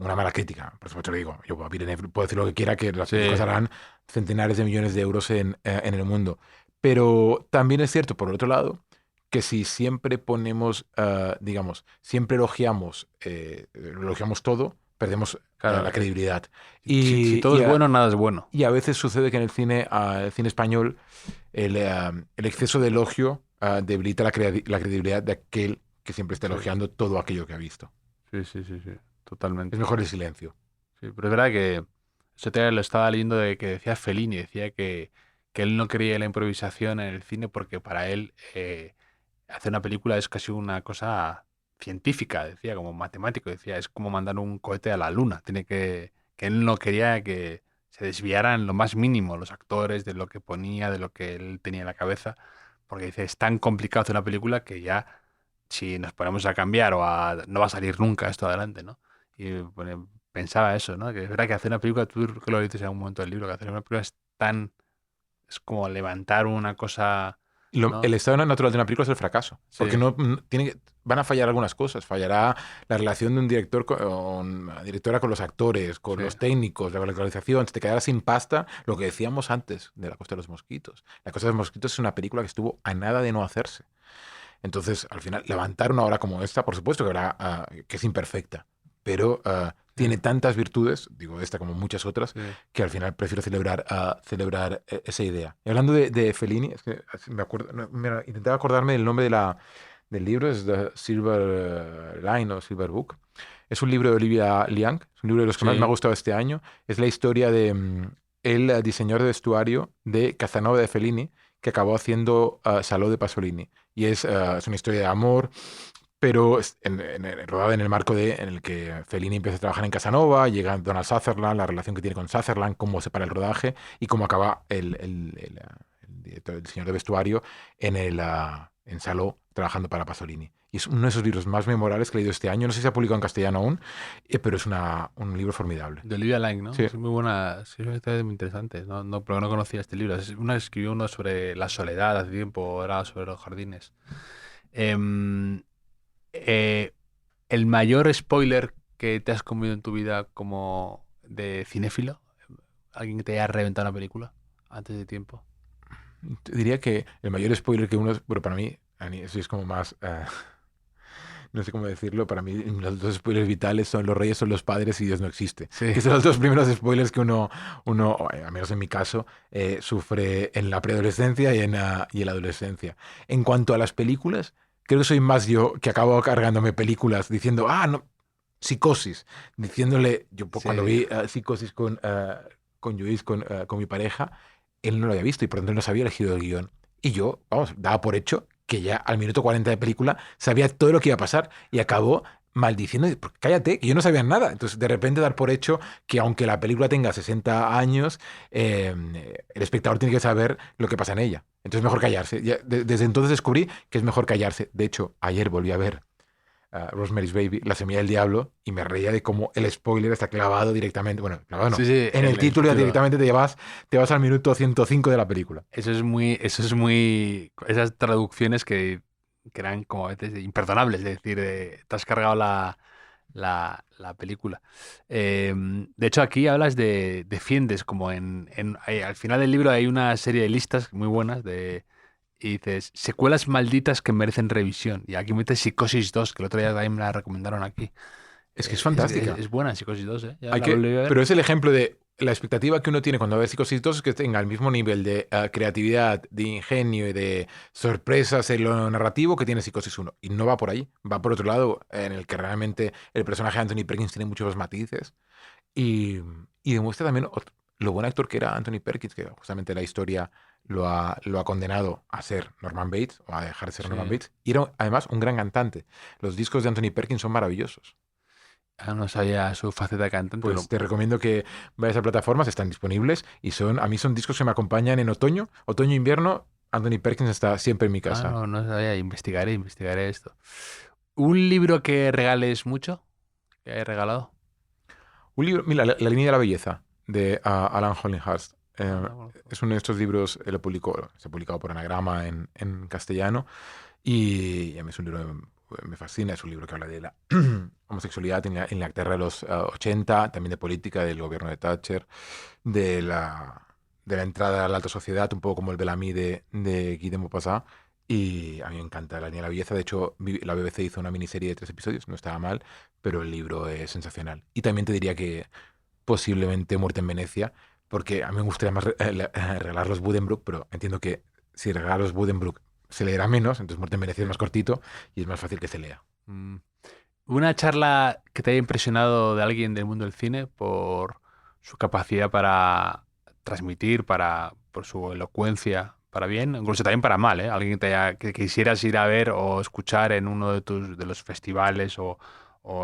una mala crítica. Por supuesto, lo digo, yo puedo decir lo que quiera, que las películas Sí, harán centenares de millones de euros en el mundo. Pero también es cierto, por el otro lado, que si siempre ponemos, digamos, siempre elogiamos todo, perdemos la claro. credibilidad. Si Y, todo y, es a, bueno, nada es bueno. y a veces sucede que en el cine español el exceso de elogio debilita la credibilidad de aquel que siempre está Sí, elogiando todo aquello que ha visto. sí, sí, sí, sí, Es totalmente. mejor el silencio. Sí, pero es verdad que eso te lo estaba leyendo de que decía Fellini, decía que él no quería la improvisación en el cine porque para él hacer una película es casi una cosa científica, decía, como matemático, decía, es como mandar un cohete a la luna. Que él no quería que se desviaran lo más mínimo los actores de lo que ponía, de lo que él tenía en la cabeza, porque dice, es tan complicado hacer una película que ya si nos ponemos a cambiar no va a salir nunca esto adelante, ¿no? Y bueno, pensaba eso, ¿no? Que es verdad que hacer una película, tú que lo dices en un momento del libro, que hacer una película es como levantar una cosa, El ¿no? estado natural de una película es el fracaso, porque Sí, van a fallar algunas cosas. Fallará la relación de un director con una directora con los actores, con sí. los técnicos, la localización. Se te quedará sin pasta, lo que decíamos antes de La Costa de los Mosquitos. La Costa de los Mosquitos es una película que estuvo a nada de no hacerse. Entonces, al final, levantar una obra como esta, por supuesto que es imperfecta, pero Sí, tiene tantas virtudes, digo esta como muchas otras, sí. que al final prefiero celebrar esa idea. Y hablando de Fellini, es que me acuerdo, no, mira, intentaba acordarme del nombre del libro, es The Silver Line o Silver Book. Es un libro de Olivia Liang, es un libro de los que más me ha Sí. gustado este año. Es la historia de el diseñador de vestuario de Casanova de Fellini, que acabó haciendo Salò de Pasolini. Y es una historia de amor, pero rodada en el marco en el que Fellini empieza a trabajar en Casanova, llega Donald Sutherland, la relación que tiene con Sutherland, cómo se para el rodaje y cómo acaba el diseñador de vestuario en Salò trabajando para Pasolini. Y es uno de esos libros más memorables que he leído este año. No sé si se ha publicado en castellano aún, pero es un libro formidable. De Olivia Lang, ¿no? Sí. Es muy buena, sí, es muy interesante. No, no, pero no conocía este libro. Escribió uno sobre la soledad hace tiempo, era sobre los jardines. Em, eh, el mayor spoiler que te has comido en tu vida como de cinéfilo, alguien que te haya reventado una película antes de tiempo. Te diría que el mayor spoiler que uno, pero para mí, eso es como más, no sé cómo decirlo, para mí los dos spoilers vitales son los reyes son los padres y Dios no existe. Sí, Que son los dos primeros spoilers que al menos en mi caso, sufre en la preadolescencia y en la adolescencia. En cuanto a las películas, creo que soy más yo que acabo cargándome películas diciendo, no, Psicosis, diciéndole, cuando sí. vi Psicosis con Luis, con mi pareja, él no lo había visto y por tanto no sabía elegido el guión. Y yo, vamos, daba por hecho que ya al minuto 40 de película sabía todo lo que iba a pasar y acabó maldiciendo, cállate, que yo no sabía nada. Entonces, de repente dar por hecho que aunque la película tenga 60 años, el espectador tiene que saber lo que pasa en ella. Entonces, es mejor callarse. Desde entonces descubrí que es mejor callarse. De hecho, ayer volví a ver Rosemary's Baby, La Semilla del Diablo, y me reía de cómo el spoiler está clavado directamente, bueno, clavado no, Sí, sí, en el en el título ya título. directamente te vas al minuto 105 de la película. Esas traducciones que eran como a veces imperdonables, es decir, te has cargado la película. De hecho, aquí hablas defiendes, como al final del libro hay una serie de listas muy buenas y dices, secuelas malditas que merecen revisión. Y aquí metes Psicosis 2 que el otro día también me la recomendaron aquí. Es que es fantástica. Es buena Psicosis 2, ¿eh? Ya Hay la que, volví a ver. pero es el ejemplo de la expectativa que uno tiene cuando ve Psicosis 2 es que tenga el mismo nivel de creatividad, de ingenio y de sorpresas en lo narrativo que tiene Psicosis 1. Y no va por ahí, va por otro lado, en el que realmente el personaje de Anthony Perkins tiene muchos matices y, y demuestra también lo buen actor que era Anthony Perkins, que justamente la historia lo ha condenado a ser Norman Bates, o a dejar de ser Norman Sí. Bates. Y era además un gran cantante. Los discos de Anthony Perkins son maravillosos. No sabía su faceta de cantante. Pues te recomiendo que vayas a plataformas, están disponibles y a mí son discos que me acompañan en otoño, invierno. Anthony Perkins está siempre en mi casa. No sabía. Investigaré esto. ¿Un libro que regales mucho? ¿Que hayas regalado? Un libro, mira, La línea de la belleza, de Alan Hollinghurst. No conozco. Es uno de estos libros, se ha publicado por Anagrama en castellano y a mí es un libro que me fascina, es un libro que habla de la homosexualidad en Inglaterra de los 80, también de política, del gobierno de Thatcher, de la entrada a la alta sociedad, un poco como el Bellamy de Guy de Maupassant. Y a mí me encanta La línea de la belleza. De hecho, la BBC hizo una miniserie de 3 episodios, no estaba mal, pero el libro es sensacional. Y también te diría que posiblemente Muerte en Venecia, porque a mí me gustaría más regalar los Buddenbrook, pero entiendo que si regalar los Buddenbrook se leerá menos, entonces Muerte en Venecia es más cortito y es más fácil que se lea. Mm. ¿Una charla que te haya impresionado de alguien del mundo del cine por su capacidad para transmitir, por su elocuencia, para bien, incluso también para mal, ¿eh? Alguien que quisieras ir a ver o escuchar en uno de los festivales o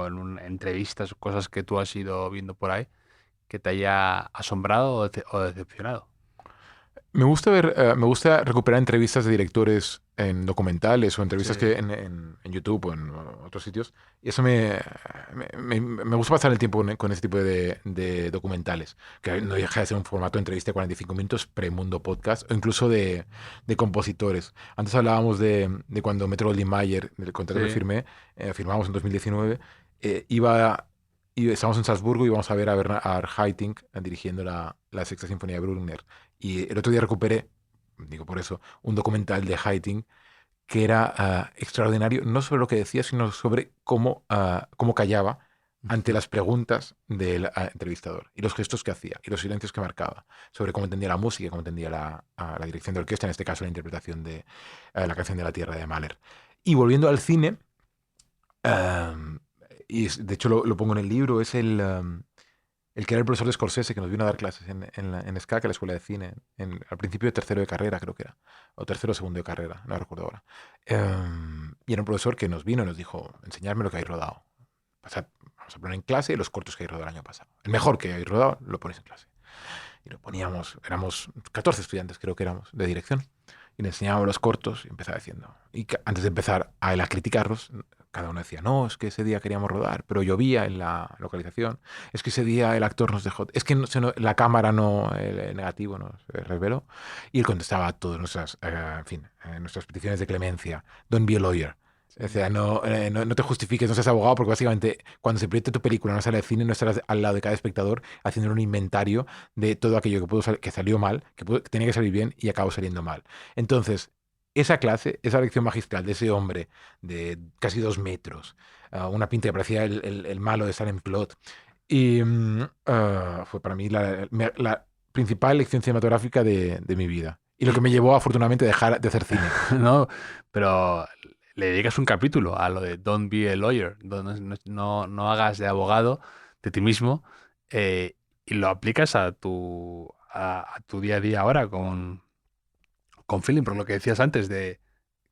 en entrevistas o cosas que tú has ido viendo por ahí, que te haya asombrado o decepcionado? Me gusta recuperar entrevistas de directores en documentales o entrevistas Sí. que en YouTube o en otros sitios. Y eso me gusta pasar el tiempo con ese tipo de documentales, que no deja de ser un formato de entrevista de 45 minutos, pre-mundo podcast, o incluso de compositores. Antes hablábamos de cuando Metro Goldwyn Mayer, del contrato que Sí. firmamos en 2019, y estábamos en Salzburgo y íbamos a ver a Bernard Haitink dirigiendo la Sexta Sinfonía de Bruckner. Y el otro día recuperé, digo por eso, un documental de Haitink que era extraordinario, no sobre lo que decía, sino sobre cómo callaba ante las preguntas del entrevistador y los gestos que hacía y los silencios que marcaba, sobre cómo entendía la música, cómo entendía la dirección de orquesta, en este caso la interpretación de la canción de la Tierra de Mahler. Y volviendo al cine, de hecho lo pongo en el libro, es el que era el profesor de Scorsese, que nos vino a dar clases en SCAC, en la escuela de cine, al principio de tercero de carrera, creo que era, o tercero o segundo de carrera, no recuerdo ahora. Y era un profesor que nos vino y nos dijo, enseñadme lo que habéis rodado. Vamos a poner en clase los cortos que habéis rodado el año pasado. El mejor que habéis rodado, lo ponéis en clase. Y lo poníamos, éramos 14 estudiantes, creo que éramos, de dirección. Y le enseñábamos los cortos y empezaba diciendo. Y antes de empezar a él a criticarlos, cada uno decía, no, es que ese día queríamos rodar, pero llovía en la localización. Es que ese día el actor nos dejó. Es que la cámara no, el negativo nos reveló. Y él contestaba a todas nuestras peticiones de clemencia. Don't be a lawyer. O sea, no te justifiques, no seas abogado, porque básicamente cuando se proyecta tu película en una sala de cine no estarás al lado de cada espectador haciendo un inventario de todo aquello que salió mal, que tenía que salir bien y acabó saliendo mal. Entonces, esa clase, esa lección magistral de ese hombre de casi 2 metros, una pinta que parecía el malo de Silent Plot, y fue para mí la principal lección cinematográfica de mi vida. Y lo que me llevó afortunadamente a dejar de hacer cine. No, pero le dedicas un capítulo a lo de Don't be a lawyer, no hagas de abogado de ti mismo, y lo aplicas a tu día a día ahora con feeling, por lo que decías antes de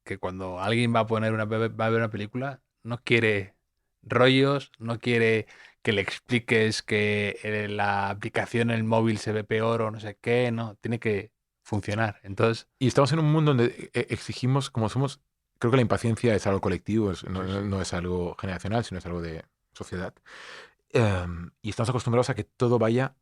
que cuando alguien va a ver una película, no quiere rollos, no quiere que le expliques que la aplicación en el móvil se ve peor o no sé qué, no, tiene que funcionar. Entonces, Y estamos en un mundo donde exigimos, como somos, creo que la impaciencia es algo colectivo, no es algo generacional, sino es algo de sociedad. Y estamos acostumbrados a que todo vaya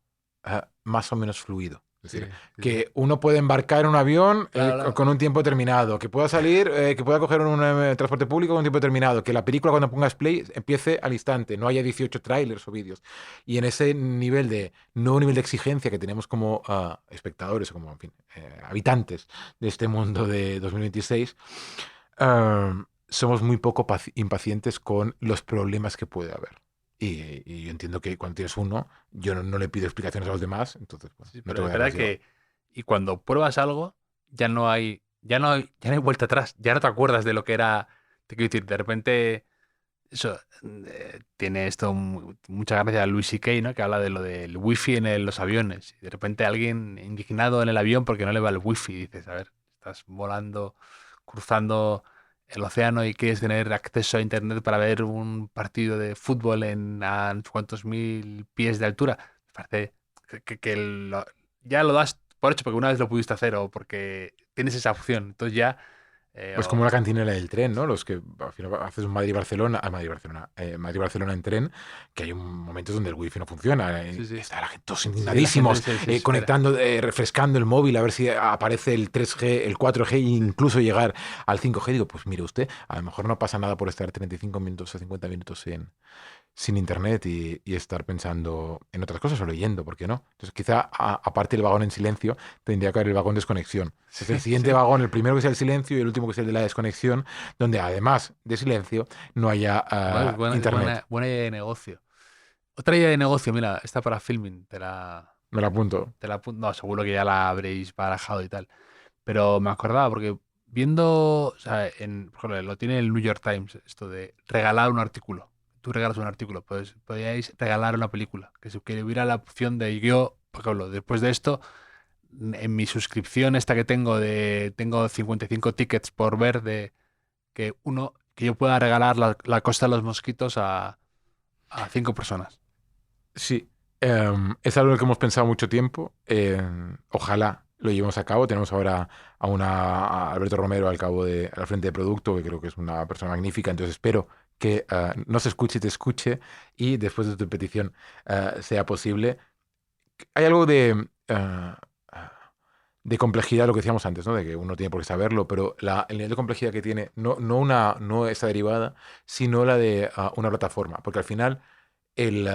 más o menos fluido. Es decir, que uno puede embarcar en un avión Claro. con un tiempo determinado, que pueda salir, que pueda coger un transporte público con un tiempo determinado, que la película cuando pongas play empiece al instante, no haya 18 trailers o vídeos. Y en ese nuevo nivel de exigencia que tenemos como espectadores o como, en fin, habitantes de este mundo de 2026, somos muy poco impacientes con los problemas que puede haber. Y yo entiendo que cuando tienes uno, yo no le pido explicaciones a los demás, entonces bueno, Sí, no te pero voy es a dar verdad que y cuando pruebas algo, ya no hay vuelta atrás, ya no te acuerdas de lo que era. Te quiero decir, de repente, eso tiene esto mucha gracia Louis C.K., ¿no? Que habla de lo del wifi los aviones. Y de repente alguien indignado en el avión porque no le va el wifi. Y dices, a ver, estás volando, cruzando el océano y quieres tener acceso a internet para ver un partido de fútbol a no sé cuántos mil pies de altura. Me parece ya lo das por hecho porque una vez lo pudiste hacer o porque tienes esa opción. Entonces ya. Pues como la cantinela del tren, ¿no? Los que al final haces un Madrid-Barcelona, Madrid-Barcelona en tren, que hay momentos donde el wifi no funciona. Sí, sí. Está la gente todos Sí, la indignadísimos, gente se desespera. conectando, refrescando el móvil a ver si aparece el 3G, el 4G e incluso llegar al 5G. Digo, pues mire usted, a lo mejor no pasa nada por estar 35 minutos o 50 minutos sin internet y estar pensando en otras cosas o leyendo, ¿por qué no? Entonces, quizá, aparte del vagón en silencio, tendría que haber el vagón desconexión. Es el siguiente Sí. vagón, el primero que sea el silencio y el último que sea el de la desconexión, donde además de silencio no haya Bueno, es internet. buena idea de negocio. Otra idea de negocio, mira, está para filming. Me lo apunto. No, seguro que ya la habréis barajado y tal. Pero me acordaba porque viendo, o sea, por ejemplo, lo tiene el New York Times, esto de regalar un artículo. Tú regalas un artículo, pues podríais regalar una película. Que hubiera la opción de yo, por ejemplo, después de esto, en mi suscripción esta que tengo 55 tickets por ver que yo pueda regalar la Costa de los Mosquitos a 5 personas. Sí, es algo en lo que hemos pensado mucho tiempo. Ojalá lo llevemos a cabo. Tenemos ahora a Alberto Romero al frente de producto, que creo que es una persona magnífica. Entonces espero que nos escuche y te escuche y después de tu petición sea posible. Hay algo de complejidad, lo que decíamos antes, ¿no? De que uno tiene por qué saberlo, pero el nivel de complejidad que tiene, no esa derivada, sino la de una plataforma. Porque al final el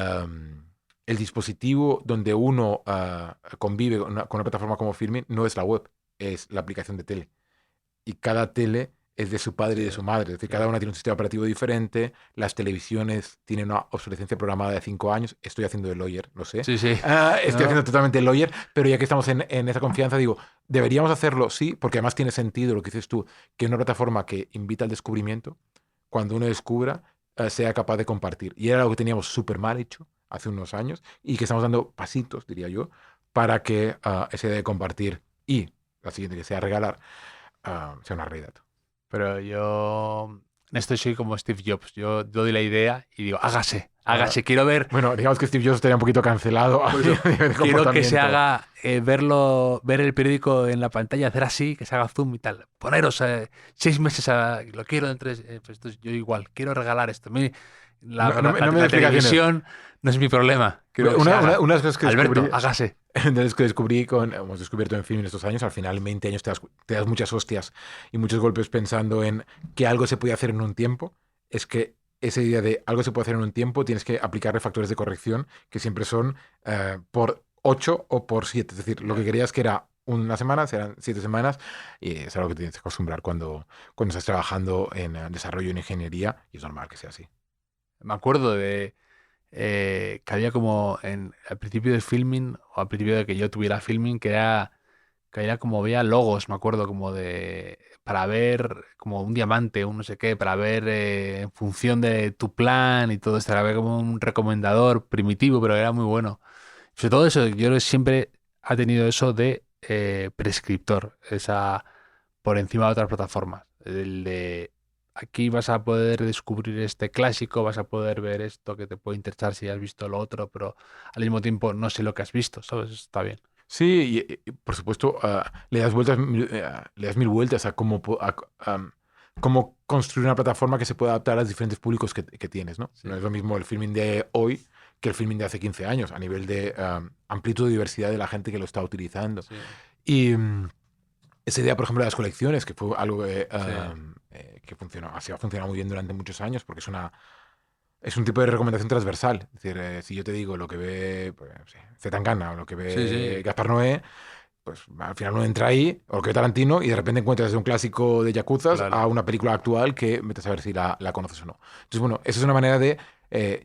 dispositivo donde uno convive con una plataforma como Filmin no es la web, es la aplicación de tele. Y cada tele es de su padre y de Sí, su madre. Es decir, cada claro. una tiene un sistema operativo diferente. Las televisiones tienen una obsolescencia programada de 5 años. Estoy haciendo de lawyer, lo sé. Sí, sí. Estoy No, haciendo totalmente el lawyer, pero ya que estamos en esa confianza, digo, deberíamos hacerlo, sí, porque además tiene sentido lo que dices tú, que una plataforma que invita al descubrimiento, cuando uno descubra, sea capaz de compartir. Y era algo que teníamos súper mal hecho hace unos años y que estamos dando pasitos, diría yo, para que ese de compartir y la siguiente que sea regalar sea una realidad. pero yo en esto soy como Steve Jobs. Yo doy la idea y digo, hágase, Ahora, hágase. Quiero ver, bueno, digamos que Steve Jobs estaría un poquito cancelado por eso, a nivel de quiero que se comportamiento. haga, ver el periódico en la pantalla, hacer así, que se haga zoom y tal. Poneros 6 meses, lo quiero en 3. Pues entonces yo igual, quiero regalar esto. No me La des explicaciones. televisión no es mi problema. Quiero que se haga. Una de las cosas que Alberto, descubrí, hágase. de las que hemos descubierto en film en estos años, al final en 20 años te das muchas hostias y muchos golpes pensando en que algo se puede hacer en un tiempo, es que esa idea de algo se puede hacer en un tiempo tienes que aplicarle factores de corrección que siempre son por 8 o por 7. Es decir, lo que querías que era una semana, serán 7 semanas, y es algo que tienes que acostumbrar cuando estás trabajando en desarrollo en ingeniería, y es normal que sea así. Me acuerdo de que había como al principio del filming, o al principio de que yo tuviera filming, que era como veía logos, me acuerdo, como para ver como un diamante, un no sé qué, para ver en función de tu plan y todo esto, era como un recomendador primitivo, pero era muy bueno. Sobre todo eso, yo creo que siempre ha tenido eso de prescriptor, esa por encima de otras plataformas. El de aquí vas a poder descubrir este clásico, vas a poder ver esto que te puede interesar si has visto lo otro, pero al mismo tiempo no sé lo que has visto, ¿sabes? Está bien. Sí, y, por supuesto, le das mil vueltas a cómo construir una plataforma que se pueda adaptar a los diferentes públicos que tienes, ¿no? Sí, No es lo mismo el filming de hoy que el filming de hace 15 años, a nivel de amplitud y diversidad de la gente que lo está utilizando. sí, Y esa idea, por ejemplo, de las colecciones, que fue algo sí. que ha funcionado muy bien durante muchos años, porque es un tipo de recomendación transversal. Es decir, si yo te digo lo que ve pues, no sé, Zetangana o lo que Sí, ve sí, Gaspar Noé, pues al final uno entra ahí, o lo que ve Tarantino, y de repente encuentras desde un clásico de Yakuzas a claro. una película actual que metes a ver si la conoces o no. Entonces, bueno, esa es una manera de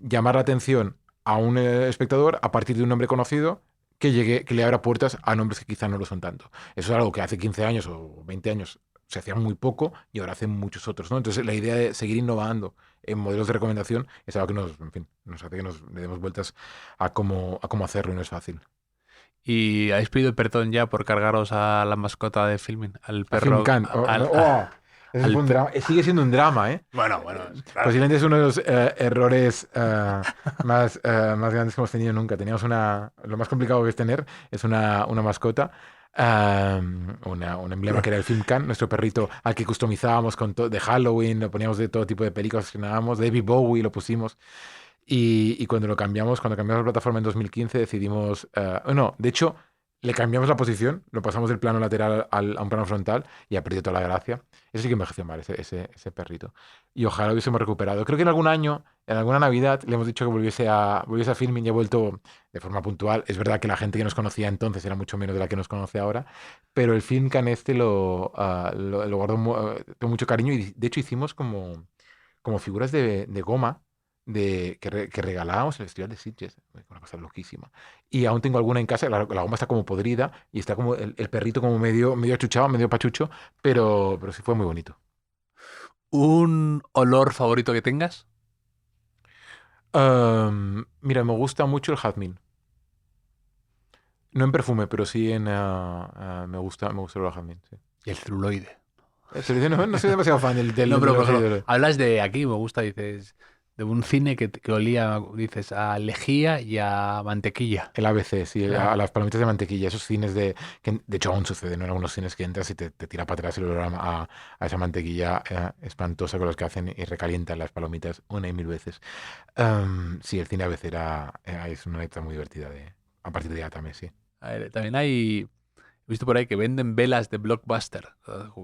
llamar la atención a un espectador a partir de un nombre conocido que le abra puertas a nombres que quizá no lo son tanto. Eso es algo que hace 15 años o 20 años se hacía muy poco y ahora hacen muchos otros, ¿no? Entonces, la idea de seguir innovando en modelos de recomendación es algo que nos hace que nos le demos vueltas a cómo hacerlo y no es fácil. ¿Y habéis pedido perdón ya por cargaros a la mascota de Filmin? Al A perro. Filmcan. Ese fue un drama. Sigue siendo un drama, ¿eh? Bueno, claro. Posiblemente es uno de los errores más grandes que hemos tenido nunca. Lo más complicado que es tener es una mascota, un emblema que era el Filmcan, nuestro perrito al que customizábamos de Halloween, lo poníamos de todo tipo de películas que estrenábamos, de David Bowie lo pusimos. Y cuando cambiamos la plataforma en 2015 decidimos, no, de hecho, le cambiamos la posición, lo pasamos del plano lateral a un plano frontal y ha perdido toda la gracia. Eso sí que envejeció mal, ese perrito. Y ojalá lo hubiésemos recuperado. Creo que en algún año, en alguna Navidad, le hemos dicho que volviese a Filmin y ha vuelto de forma puntual. Es verdad que la gente que nos conocía entonces era mucho menos de la que nos conoce ahora, pero el Filmcan lo guardó con mucho cariño y de hecho hicimos como figuras de goma que regalábamos en el Festival de Sitges. Una cosa loquísima. Y aún tengo alguna en casa, la goma está como podrida y está como el perrito como medio achuchado, medio pachucho, pero sí fue muy bonito. ¿Un olor favorito que tengas? Mira, me gusta mucho el jazmín. No en perfume, pero sí me gusta el olor a jazmín. Sí. Y el celuloide. No soy demasiado fan del No, pero por olor. ejemplo, hablas de aquí, me gusta, dices, de un cine que olía, dices, a lejía y a mantequilla. El ABC, sí, Claro. a las palomitas de mantequilla, esos cines que de hecho aún sucede, ¿no? En algunos cines que entras y te tira para atrás el olor a esa mantequilla espantosa con los que hacen y recalientan las palomitas una y mil veces. Sí, el cine ABC es una letra muy divertida a partir de ya también, sí. A ver, también he visto por ahí que venden velas de Blockbuster,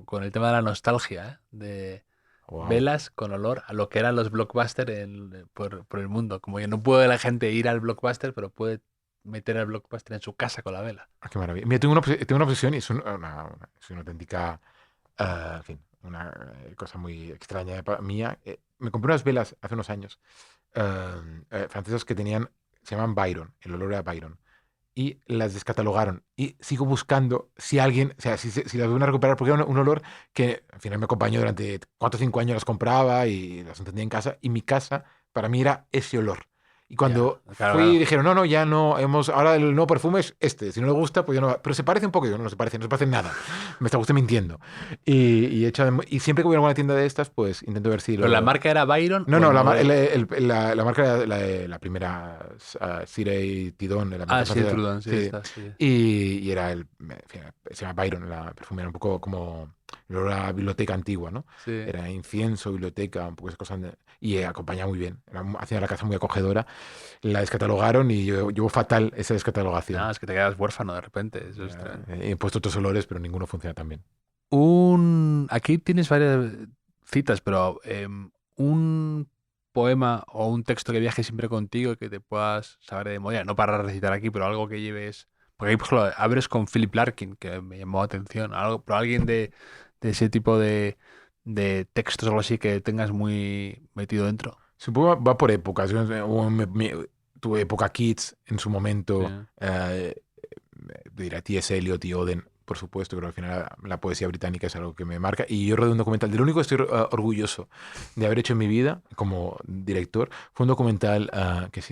con el tema de la nostalgia, ¿eh? De Wow. velas con olor a lo que eran los Blockbuster por el mundo. Como que no puede la gente ir al Blockbuster, pero puede meter al Blockbuster en su casa con la vela. Qué maravilla. Mira, tengo una obsesión y es una auténtica, en fin, una cosa muy extraña mía. Me compré unas velas hace unos años francesas que se llaman Byron, el olor a Byron. Y las descatalogaron. Y sigo buscando si alguien, o sea, si las van a recuperar, porque era un olor que al final me acompañó durante 4 o 5 años, las compraba y las entendía en casa. Y mi casa, para mí, era ese olor. Y cuando claro, fui, claro. dijeron, no, ya no, ahora el nuevo perfume es este. Si no le gusta, pues ya no va. Pero se parece un poco. Yo, no se parece nada. Me está usted mintiendo. Y siempre que voy a alguna tienda de estas, pues intento ver si ¿Pero la marca era Byron? No, o la no? marca era la primera, Cirey Tidon. La marca Sí, francesa. Trudon, sí, Sí. está, sí. Y era se llama Byron, la perfume, era un poco como la biblioteca antigua, ¿no? Sí. Era incienso, biblioteca, un poco esas cosas. Y acompañaba muy bien. Hacía la casa muy acogedora. La descatalogaron y yo llevo fatal esa descatalogación. No, es que te quedas huérfano de repente. Eso es tremendo. He puesto otros olores, pero ninguno funciona tan bien. Aquí tienes varias citas, pero un poema o un texto que viaje siempre contigo y que te puedas saber de memoria, no para recitar aquí, pero algo que lleves. Porque ahí, por ejemplo, abres con Philip Larkin, que me llamó la atención, pero alguien de ese tipo de textos o algo así que tengas muy metido dentro. Supongo va por épocas. Tuve época Kids en su momento. Sí. Dirá T.S. Eliot y Oden, por supuesto, pero al final la poesía británica es algo que me marca. Y yo rodé un documental, de lo único que estoy orgulloso de haber hecho en mi vida como director, fue un documental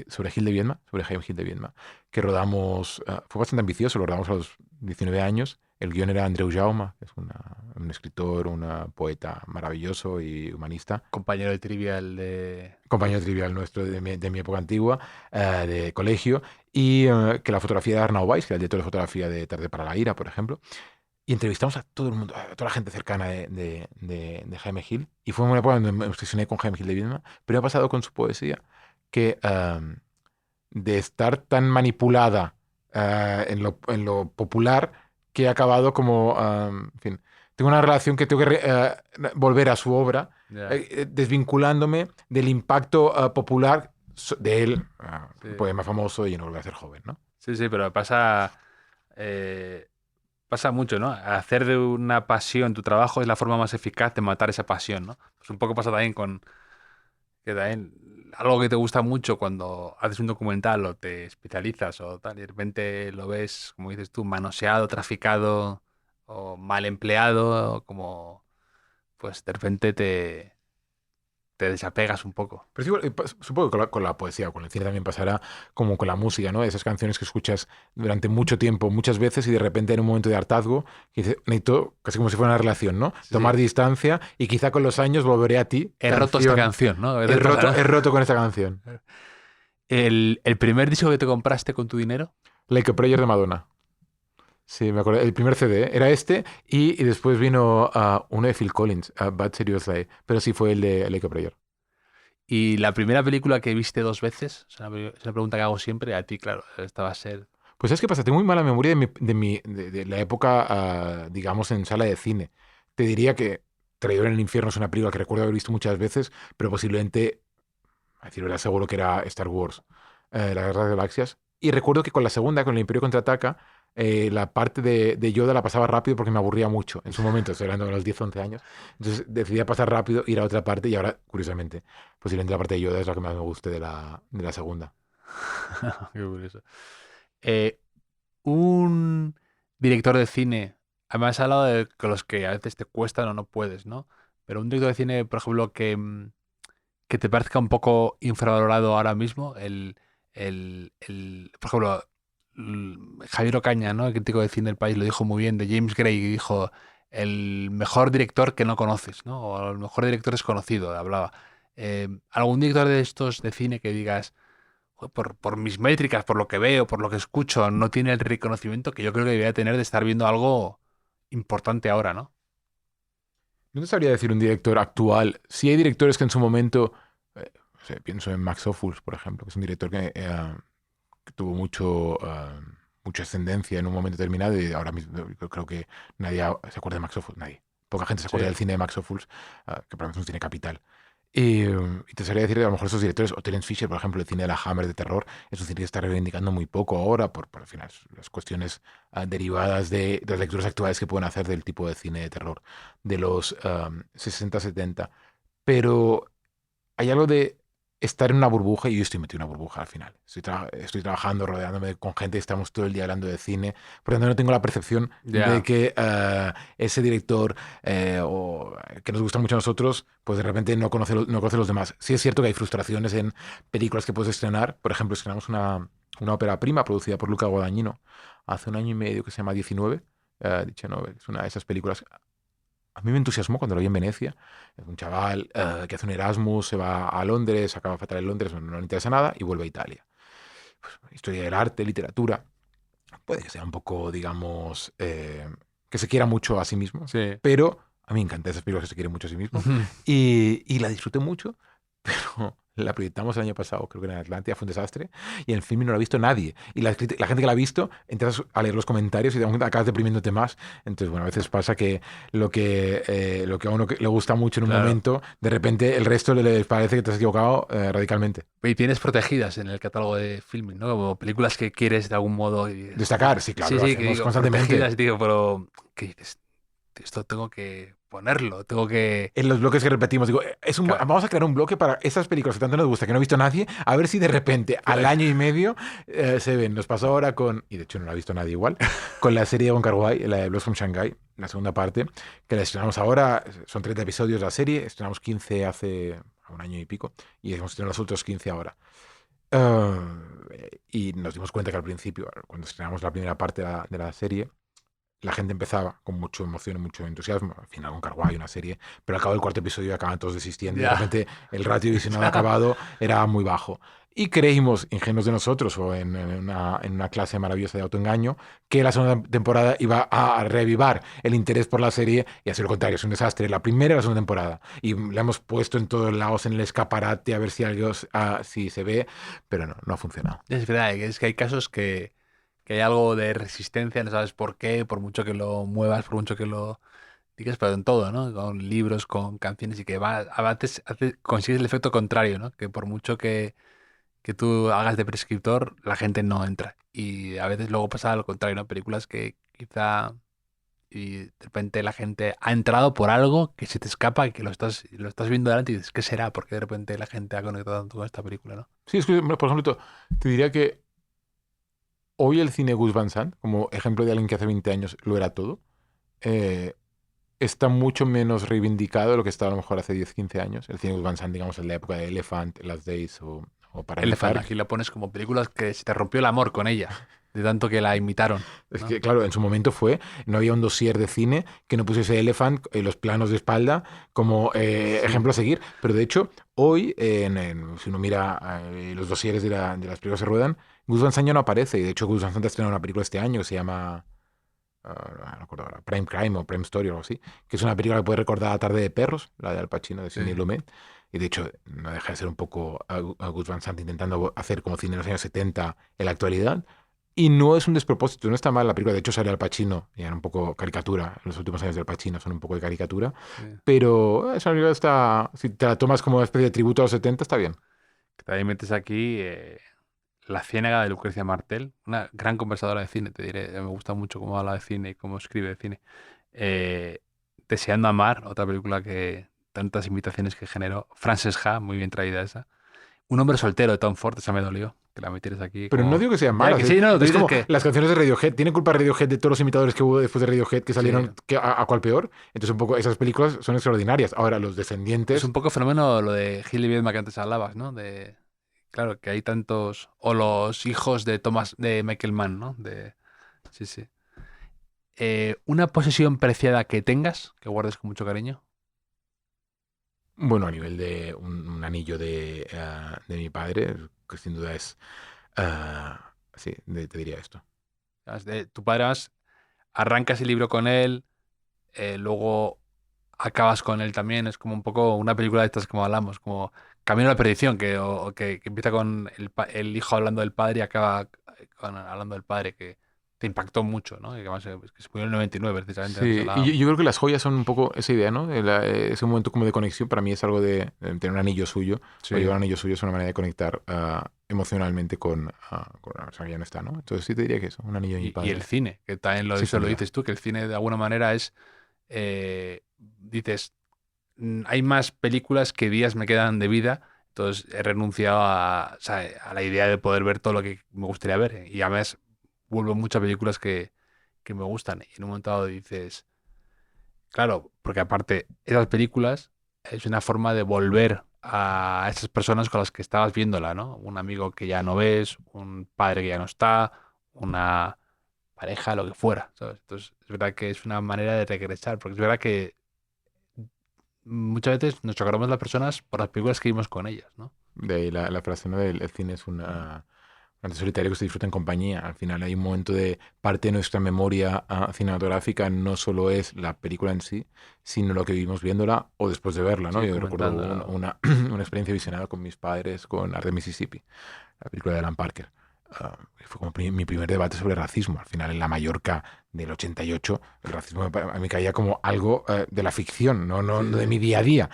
sobre Gil de Viedma, sobre Jaime Gil de Viedma, que rodamos, fue bastante ambicioso, lo rodamos a los 19 años. El guión era Andreu Jaume, que es un escritor, un poeta maravilloso y humanista. Compañero de Trivial Compañero trivial nuestro de mi época antigua, de colegio, y que la fotografía de Arnau Weiss, que era el director de fotografía de Tarde para la Ira, por ejemplo. Y entrevistamos a todo el mundo, a toda la gente cercana de Jaime Gil. Y fue una época donde me obsesioné con Jaime Gil de Viedma, pero me ha pasado con su poesía, que de estar tan manipulada en lo popular, que he acabado como, en fin, tengo una relación que tengo que volver a su obra, Ya. desvinculándome del impacto popular de él, Sí. poema famoso y no volver a ser joven, ¿no? Sí, pero pasa mucho, ¿no? Hacer de una pasión tu trabajo es la forma más eficaz de matar esa pasión, ¿no? Pues un poco pasa también que también algo que te gusta mucho cuando haces un documental o te especializas o tal, y de repente lo ves, como dices tú, manoseado, traficado o mal empleado, como pues de repente te desapegas un poco. Pero es igual, supongo que con la poesía o con el cine también pasará como con la música, ¿no? Esas canciones que escuchas durante mucho tiempo, muchas veces, y de repente en un momento de hartazgo, que dices, necesito, casi como si fuera una relación, ¿no? Sí, Tomar sí. distancia y quizá con los años volveré a ti. He roto esta canción, ¿no? A veces pasa, ¿no? He roto con esta canción. El primer disco que te compraste con tu dinero. Like a Prayer de Madonna. Sí, me acuerdo. El primer CD era este y después vino uno de Phil Collins, Bad Serious Lie. Pero sí fue el de Like a Prayer. Y la primera película que viste dos veces, es una pregunta que hago siempre, a ti, claro, esta va a ser... Pues ¿sabes qué pasa? Tengo muy mala memoria de la época, digamos, en sala de cine. Te diría que Traidor en el Infierno es una película que recuerdo haber visto muchas veces, pero posiblemente, a decir verdad, seguro que era Star Wars, la Guerra de las Galaxias. Y recuerdo que con la segunda, con el Imperio Contraataca, la parte de Yoda la pasaba rápido porque me aburría mucho en su momento, estoy hablando de los 10 11 años. Entonces decidí pasar rápido, ir a otra parte y ahora, curiosamente, posiblemente la parte de Yoda es la que más me guste de la segunda. Qué curioso. Eh, un director de cine, además has hablado de que los que a veces te cuestan o no puedes, ¿no? Pero un director de cine, por ejemplo, que te parezca un poco infravalorado ahora mismo, por ejemplo, Javier Ocaña, ¿no? El crítico de cine del país, lo dijo muy bien, de James Gray, que dijo el mejor director que no conoces, ¿no? O el mejor director desconocido, hablaba. ¿Algún director de estos de cine que digas, "Joder, por mis métricas, por lo que veo, por lo que escucho, no tiene el reconocimiento que yo creo que debería tener de estar viendo algo importante ahora, ¿no?"? No te sabría decir un director actual. Sí hay directores que en su momento, no sé, pienso en Max Ophuls, por ejemplo, que es un director que tuvo mucha ascendencia en un momento determinado y ahora mismo yo creo que nadie se acuerda de Max Ophuls, nadie. Poca gente se acuerda Sí. del cine de Max Ophuls, que para mí es un cine capital. Y te sabría decir, a lo mejor esos directores, o Terence Fisher, por ejemplo, el cine de la Hammer de terror, es un cine que está reivindicando muy poco ahora por al final, las cuestiones derivadas de las lecturas actuales que pueden hacer del tipo de cine de terror de los 60-70. Pero hay algo de estar en una burbuja y yo estoy metido en una burbuja al final. Estoy trabajando, rodeándome con gente, estamos todo el día hablando de cine, por lo tanto no tengo la percepción de Ya. que ese director que nos gusta mucho a nosotros, pues de repente no conoce a los demás. Sí es cierto que hay frustraciones en películas que puedes estrenar. Por ejemplo, estrenamos una ópera prima producida por Luca Guadagnino hace un año y medio que se llama 19. Dicha Nobel, es una de esas películas a mí me entusiasmó cuando lo vi en Venecia. Es un chaval que hace un Erasmus, se va a Londres, acaba fatal en Londres, no le interesa nada y vuelve a Italia. Pues, historia del arte, literatura. Puede que sea un poco, digamos, que se quiera mucho a sí mismo, Sí. pero a mí me encantan esas películas que se quieren mucho a sí mismo y la disfruté mucho, pero la proyectamos el año pasado, creo que en Atlantia, fue un desastre, y el film no lo ha visto nadie. Y la gente que la ha visto, empiezas a leer los comentarios y de momento acabas deprimiéndote más. Entonces, bueno, a veces pasa que lo que a uno le gusta mucho en un Claro. momento, de repente el resto les parece que te has equivocado radicalmente. Y tienes protegidas en el catálogo de filming, ¿no? Como películas que quieres de algún modo. Y Destacar, sí, claro, sí, lo sí, que hacemos digo, constantemente. protegidas, digo, pero ¿qué dices? Esto tengo que ponerlo, tengo que... En los bloques que repetimos, digo, Claro. vamos a crear un bloque para esas películas que tanto nos gusta, que no ha visto nadie, a ver si de repente al año y medio se ven. Nos pasó ahora con, y de hecho no la ha visto nadie igual, con la serie de Wong Kar-wai, la de Blues from Shanghai, la segunda parte, que la estrenamos ahora, son 30 episodios la serie, estrenamos 15 hace un año y pico, y hemos estrenado los otros 15 ahora. Y nos dimos cuenta que al principio, cuando estrenamos la primera parte de la serie, la gente empezaba con mucha emoción y mucho entusiasmo. Al final, un Carguay, una serie, pero al cabo del cuarto episodio acaban todos desistiendo y de Ya. repente el ratio visionado acabado era muy bajo. Y creímos, ingenuos de nosotros, o en una clase maravillosa de autoengaño, que la segunda temporada iba a reavivar el interés por la serie y así lo contrario, es un desastre. La primera y la segunda temporada. Y la hemos puesto en todos lados, en el escaparate, a ver si algo si se ve, pero no ha funcionado. Es verdad, es que hay casos que hay algo de resistencia, no sabes por qué, por mucho que lo muevas, por mucho que lo digas, pero en todo, ¿no? Con libros, con canciones y que va, a veces consigues el efecto contrario, ¿no? Que por mucho que tú hagas de prescriptor, la gente no entra. Y a veces luego pasa lo contrario, ¿no? Películas que quizá y de repente la gente ha entrado por algo que se te escapa, que lo estás viendo delante y dices, ¿qué será? Porque de repente la gente ha conectado tanto con esta película, ¿no? Sí, es que, por ejemplo, te diría que hoy el cine Gus Van Sant, como ejemplo de alguien que hace 20 años lo era todo, eh, está mucho menos reivindicado de lo que estaba a lo mejor hace 10, 15 años. El cine Gus Van Sant, digamos, en la época de Elephant, Last Days o para Elephant, empezar. aquí lo pones como películas que se te rompió el amor con ella, de tanto que la imitaron, Es ¿no? que, claro, en su momento no había un dossier de cine que no pusiese Elephant en los planos de espalda como Sí. ejemplo a seguir. Pero de hecho, hoy, si uno mira los dosieres de las películas que ruedan, Gus Van Sant ya no aparece. Y de hecho, Gus Van Sant ha estrenado una película este año que se llama, no me acuerdo ahora, Prime Crime o Prime Story o algo así, que es una película que puede recordar a Tarde de Perros, la de Al Pacino, de Sidney Sí. Lumet. Y de hecho, no deja de ser un poco a Gus Van Sant intentando hacer como cine en los años 70 en la actualidad. Y no es un despropósito, no está mal la película. De hecho, sale Al Pacino, y era un poco caricatura. Los últimos años del Pacino son un poco de caricatura. Sí. Pero esa película está, si te la tomas como una especie de tributo a los 70, está bien. Que también metes aquí La Ciénaga de Lucrecia Martel, una gran conversadora de cine, te diré. Me gusta mucho cómo habla de cine y cómo escribe de cine. Deseando amar, otra película que tantas invitaciones que generó. Frances Ha, muy bien traída esa. Un hombre soltero de Tom Ford, esa me dolió, que la metieras aquí Pero no como... digo que sean Ya, malas. que sí, no, tú Es dices como que... las canciones de Radiohead. ¿Tiene culpa Radiohead de todos los imitadores que hubo después de Radiohead que Sí, salieron a cuál peor? Entonces, un poco esas películas son extraordinarias. Ahora, los es descendientes. un poco fenómeno lo de Gil y Viedma que antes hablabas, ¿no? De... Claro, que hay tantos... O los hijos de Michael Mann, ¿no? Sí, sí. Una posesión preciada que tengas, que guardes con mucho cariño. Bueno, a nivel de un anillo de mi padre, que sin duda es. Sí, te diría esto. Tu padre más, arrancas el libro con él, luego acabas con él también. Es como un poco una película de estas como hablamos, como Camino a la perdición, que empieza con el hijo hablando del padre y acaba hablando del padre, que te impactó mucho, ¿no? Y que además que se murió en el 99, precisamente. Antes Sí, y yo creo que las joyas son un poco esa idea, ¿no? Ese momento como de conexión para mí es algo de tener un anillo suyo. Sí. O llevar un anillo suyo es una manera de conectar emocionalmente con una persona que ya no está, ¿no? Entonces sí te diría que eso, un anillo de mi Y padre. el cine, que también Sí, eso sin lo duda. dices tú, que el cine de alguna manera es, dices, hay más películas que días me quedan de vida, entonces he renunciado o sea, a la idea de poder ver todo lo que me gustaría ver. Y además vuelvo muchas películas que me gustan. Y en un momento dado dices, claro, porque aparte esas películas es una forma de volver a esas personas con las que estabas viéndola, ¿no? Un amigo que ya no ves, un padre que ya no está, una pareja, lo que fuera, ¿sabes? Entonces, es verdad que es una manera de regresar, porque es verdad que muchas veces nos chocaremos las personas por las películas que vimos con ellas, ¿no? De ahí la frase, ¿no? El cine es un arte solitario que se disfruta en compañía. Al final hay un momento de parte de nuestra memoria cinematográfica, no solo es la película en sí, sino lo que vivimos viéndola o después de verla, ¿no? Sí, Yo recuerdo comentándola. una experiencia visionada con mis padres con Art de Mississippi, la película de Alan Parker. Fue como mi primer debate sobre racismo. Al final, en la Mallorca del 88, el racismo a mí me caía como algo de la ficción, no de mi día a día.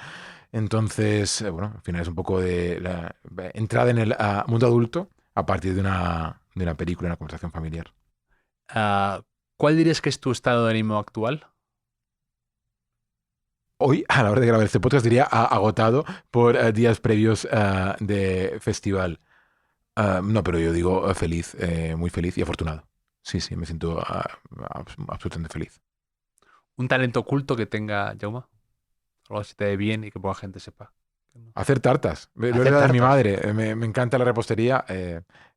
Entonces, bueno, al final es un poco de la entrada en el mundo adulto a partir de una película, una conversación familiar. Ah, ¿cuál dirías que es tu estado de ánimo actual? Hoy, a la hora de grabar este podcast, diría agotado por días previos de festival. No, pero yo digo feliz, muy feliz y afortunado. Sí, sí, me siento absolutamente feliz. ¿Un talento oculto que tenga Jauma? Algo que se te dé bien y que poca gente sepa. Hacer tartas. Lo Hacer heredado de mi tartas. madre. Me encanta la repostería.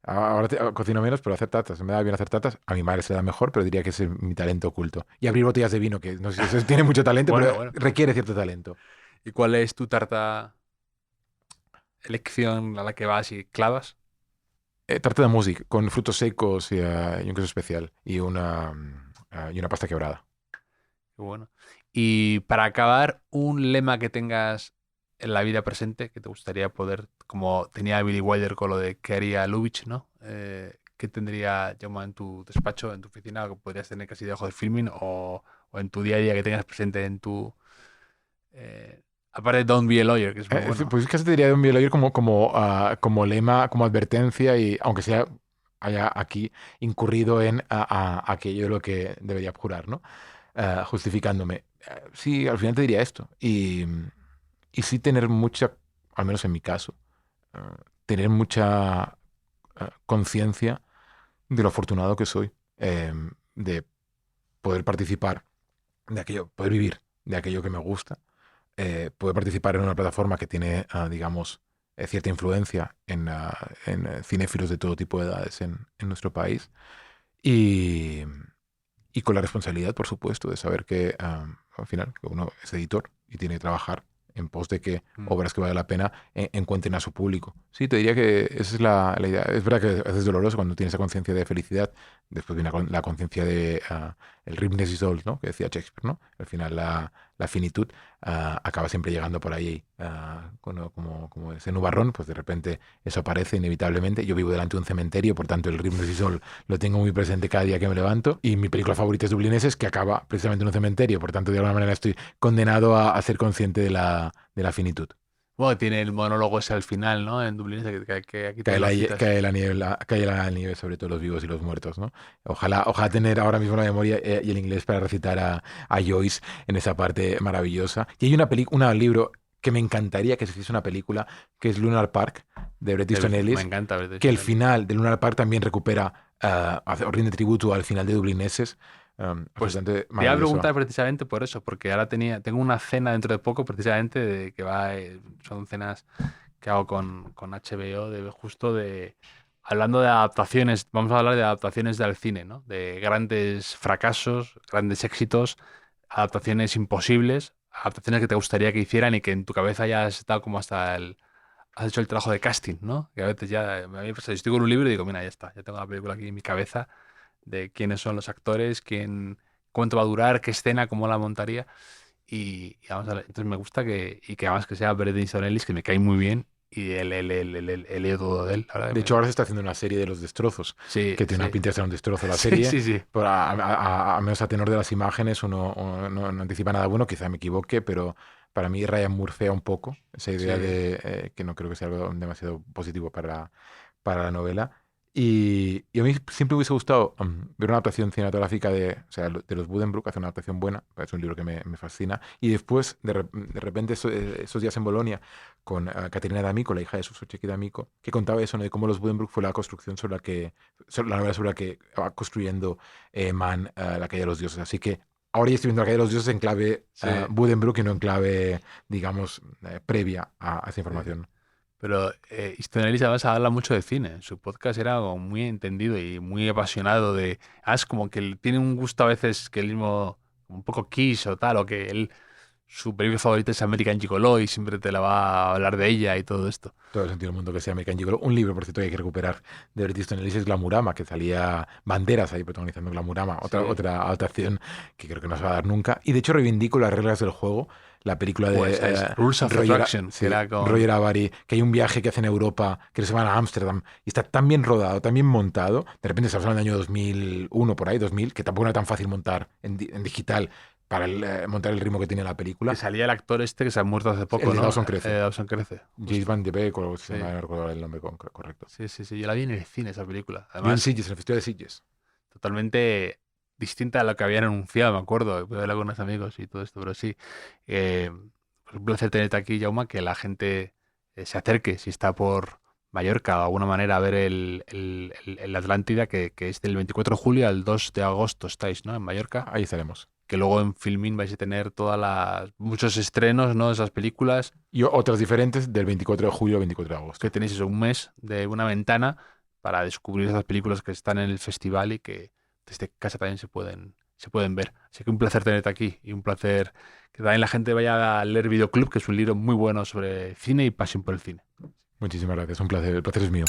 Ahora cocino menos, pero hacer tartas. Me da bien hacer tartas. A mi madre se da mejor, pero diría que ese es mi talento oculto. Y abrir botellas de vino, que no sé si eso tiene mucho talento, Bueno, pero bueno. requiere cierto talento. ¿Y cuál es tu tarta elección a la que vas y clavas? Tarta de music con frutos secos y un queso especial y una pasta quebrada. Qué bueno. Y para acabar, un lema que tengas en la vida presente que te gustaría poder, como tenía Billy Wilder con lo de que haría Lubitsch, ¿no? ¿Qué tendría Jaume en tu despacho, en tu oficina, que podrías tener casi debajo del filming o en tu día a día que tengas presente en tu... aparte de Don't Be a Lawyer, que es muy bueno. Pues casi te diría de un Biel como lema, como advertencia, y aunque haya aquí incurrido en aquello de lo que debería abjurar, ¿no? justificándome. Sí, al final te diría esto. Y sí tener mucha, al menos en mi caso, eh, tener mucha conciencia de lo afortunado que soy, de poder participar de aquello, poder vivir de aquello que me gusta, poder participar en una plataforma que tiene, digamos, cierta influencia en cinéfilos de todo tipo de edades en nuestro país. Y, y con la responsabilidad, por supuesto, de saber que al final que uno es editor y tiene que trabajar en pos de que obras que vale la pena encuentren a su público. Sí, te diría que esa es la idea. Es verdad que a veces es doloroso cuando tienes esa conciencia de felicidad, después viene la conciencia de el Rhythmus is all, ¿no? Que decía Shakespeare, ¿no? Al final la finitud acaba siempre llegando por ahí como ese nubarrón, pues de repente eso aparece inevitablemente. Yo vivo delante de un cementerio, por tanto el Rhythmus is all lo tengo muy presente cada día que me levanto, y mi película favorita es Dublineses, que acaba precisamente en un cementerio, por tanto de alguna manera estoy condenado a ser consciente de la finitud. Bueno, tiene el monólogo ese al final, ¿no? En Dublín, que aquí te Cae lo citas. cae la nieve sobre todos los vivos y los muertos, ¿no? Ojalá tener ahora mismo la memoria y el inglés para recitar a Joyce en esa parte maravillosa. Y hay un libro que me encantaría que se hiciese una película, que es Lunar Park, de Bret Easton Me Ellis, encanta Bret que el Easton Ellis. final de Lunar Park también recupera, rinde tributo al final de Dublineses. Pues Absolutamente te iba a maravilloso. preguntar precisamente por eso, porque ahora tengo una cena dentro de poco, precisamente, son cenas que hago con HBO, hablando de adaptaciones, vamos a hablar de adaptaciones del cine, ¿no? De grandes fracasos, grandes éxitos, adaptaciones imposibles, adaptaciones que te gustaría que hicieran y que en tu cabeza ya has estado como has hecho el trabajo de casting, ¿no? Que a veces ya, a mí me pasa, yo estoy con un libro y digo, mira, ya está, ya tengo la película aquí en mi cabeza de quiénes son los actores, cuánto va a durar, qué escena, cómo la montaría. Y vamos a ver, entonces me gusta y que además que sea Bret Easton Ellis, que me cae muy bien, y he leído todo de él, la verdad. De hecho, ahora se está haciendo una serie de Los Destrozos, Sí, que tiene una sí. pinta de ser un destrozo la Sí, serie. sí, sí. Pero a menos a tenor de las imágenes, uno no anticipa nada bueno, quizá me equivoque, pero para mí Ryan murfea un poco esa idea Sí. de que no creo que sea algo demasiado positivo para la novela. Y a mí siempre me hubiese gustado ver una adaptación cinematográfica de los Buddenbrook, hacer una adaptación buena, es un libro que me fascina. Y después, de repente, esos días en Bolonia, con Caterina D'Amico, la hija de Susocheski D'Amico, que contaba eso, ¿no? De cómo los Buddenbrook fue la construcción la novela sobre la que va construyendo Mann, La calle de los dioses. Así que ahora ya estoy viendo La calle de los dioses en clave Sí, Buddenbrook y no en clave, digamos, previa a esa sí. información. Pero Easton Ellis además habla mucho de cine. En su podcast era como muy entendido y muy apasionado es como que él tiene un gusto a veces que él mismo, un poco quiso o tal, o que su película favorita es American Gigolo y siempre te la va a hablar de ella y todo esto. Todo el sentido del mundo que sea American Gigolo. Un libro, por cierto, que hay que recuperar de Bret Easton Ellis es Glamurama, que salía Banderas ahí protagonizando Glamurama, Sí. otra adaptación que creo que no se va a dar nunca. Y de hecho reivindico Las reglas del juego, la película de Pues es Rules of Roger, Attraction, que era con... Roger Avary, que hay un viaje que hacen a Europa, que se van a Ámsterdam, y está tan bien rodado, tan bien montado. De repente estamos hablando del año 2001, por ahí, 2000, que tampoco era tan fácil montar en digital para montar el ritmo que tiene la película. Que salía el actor este que se ha muerto hace poco, El de ¿no? Dawson Crece. Dawson Crece. James Van de Beek, o si Sí. no me recuerdo el nombre correcto. Sí, sí, sí. Yo la vi en el cine, esa película. Yo en Además, Sitges, en el Festival de Sitges. totalmente distinta a lo que habían anunciado, me acuerdo. Pude hablar con unos amigos y todo esto, pero sí. Pues un placer tenerte aquí, Jauma, que la gente se acerque, si está por Mallorca, de alguna manera, a ver el Atlántida, que es del 24 de julio al 2 de agosto estáis, ¿no? En Mallorca. Ahí estaremos. Que luego en Filmin vais a tener muchos estrenos, ¿no? De esas películas. Y otras diferentes del 24 de julio al 24 de agosto. Que tenéis eso, un mes de una ventana para descubrir esas películas que están en el festival y que desde casa también se pueden ver. Así que un placer tenerte aquí y un placer que también la gente vaya a leer Videoclub, que es un libro muy bueno sobre cine y pasión por el cine. Muchísimas gracias, un placer. El placer es mío.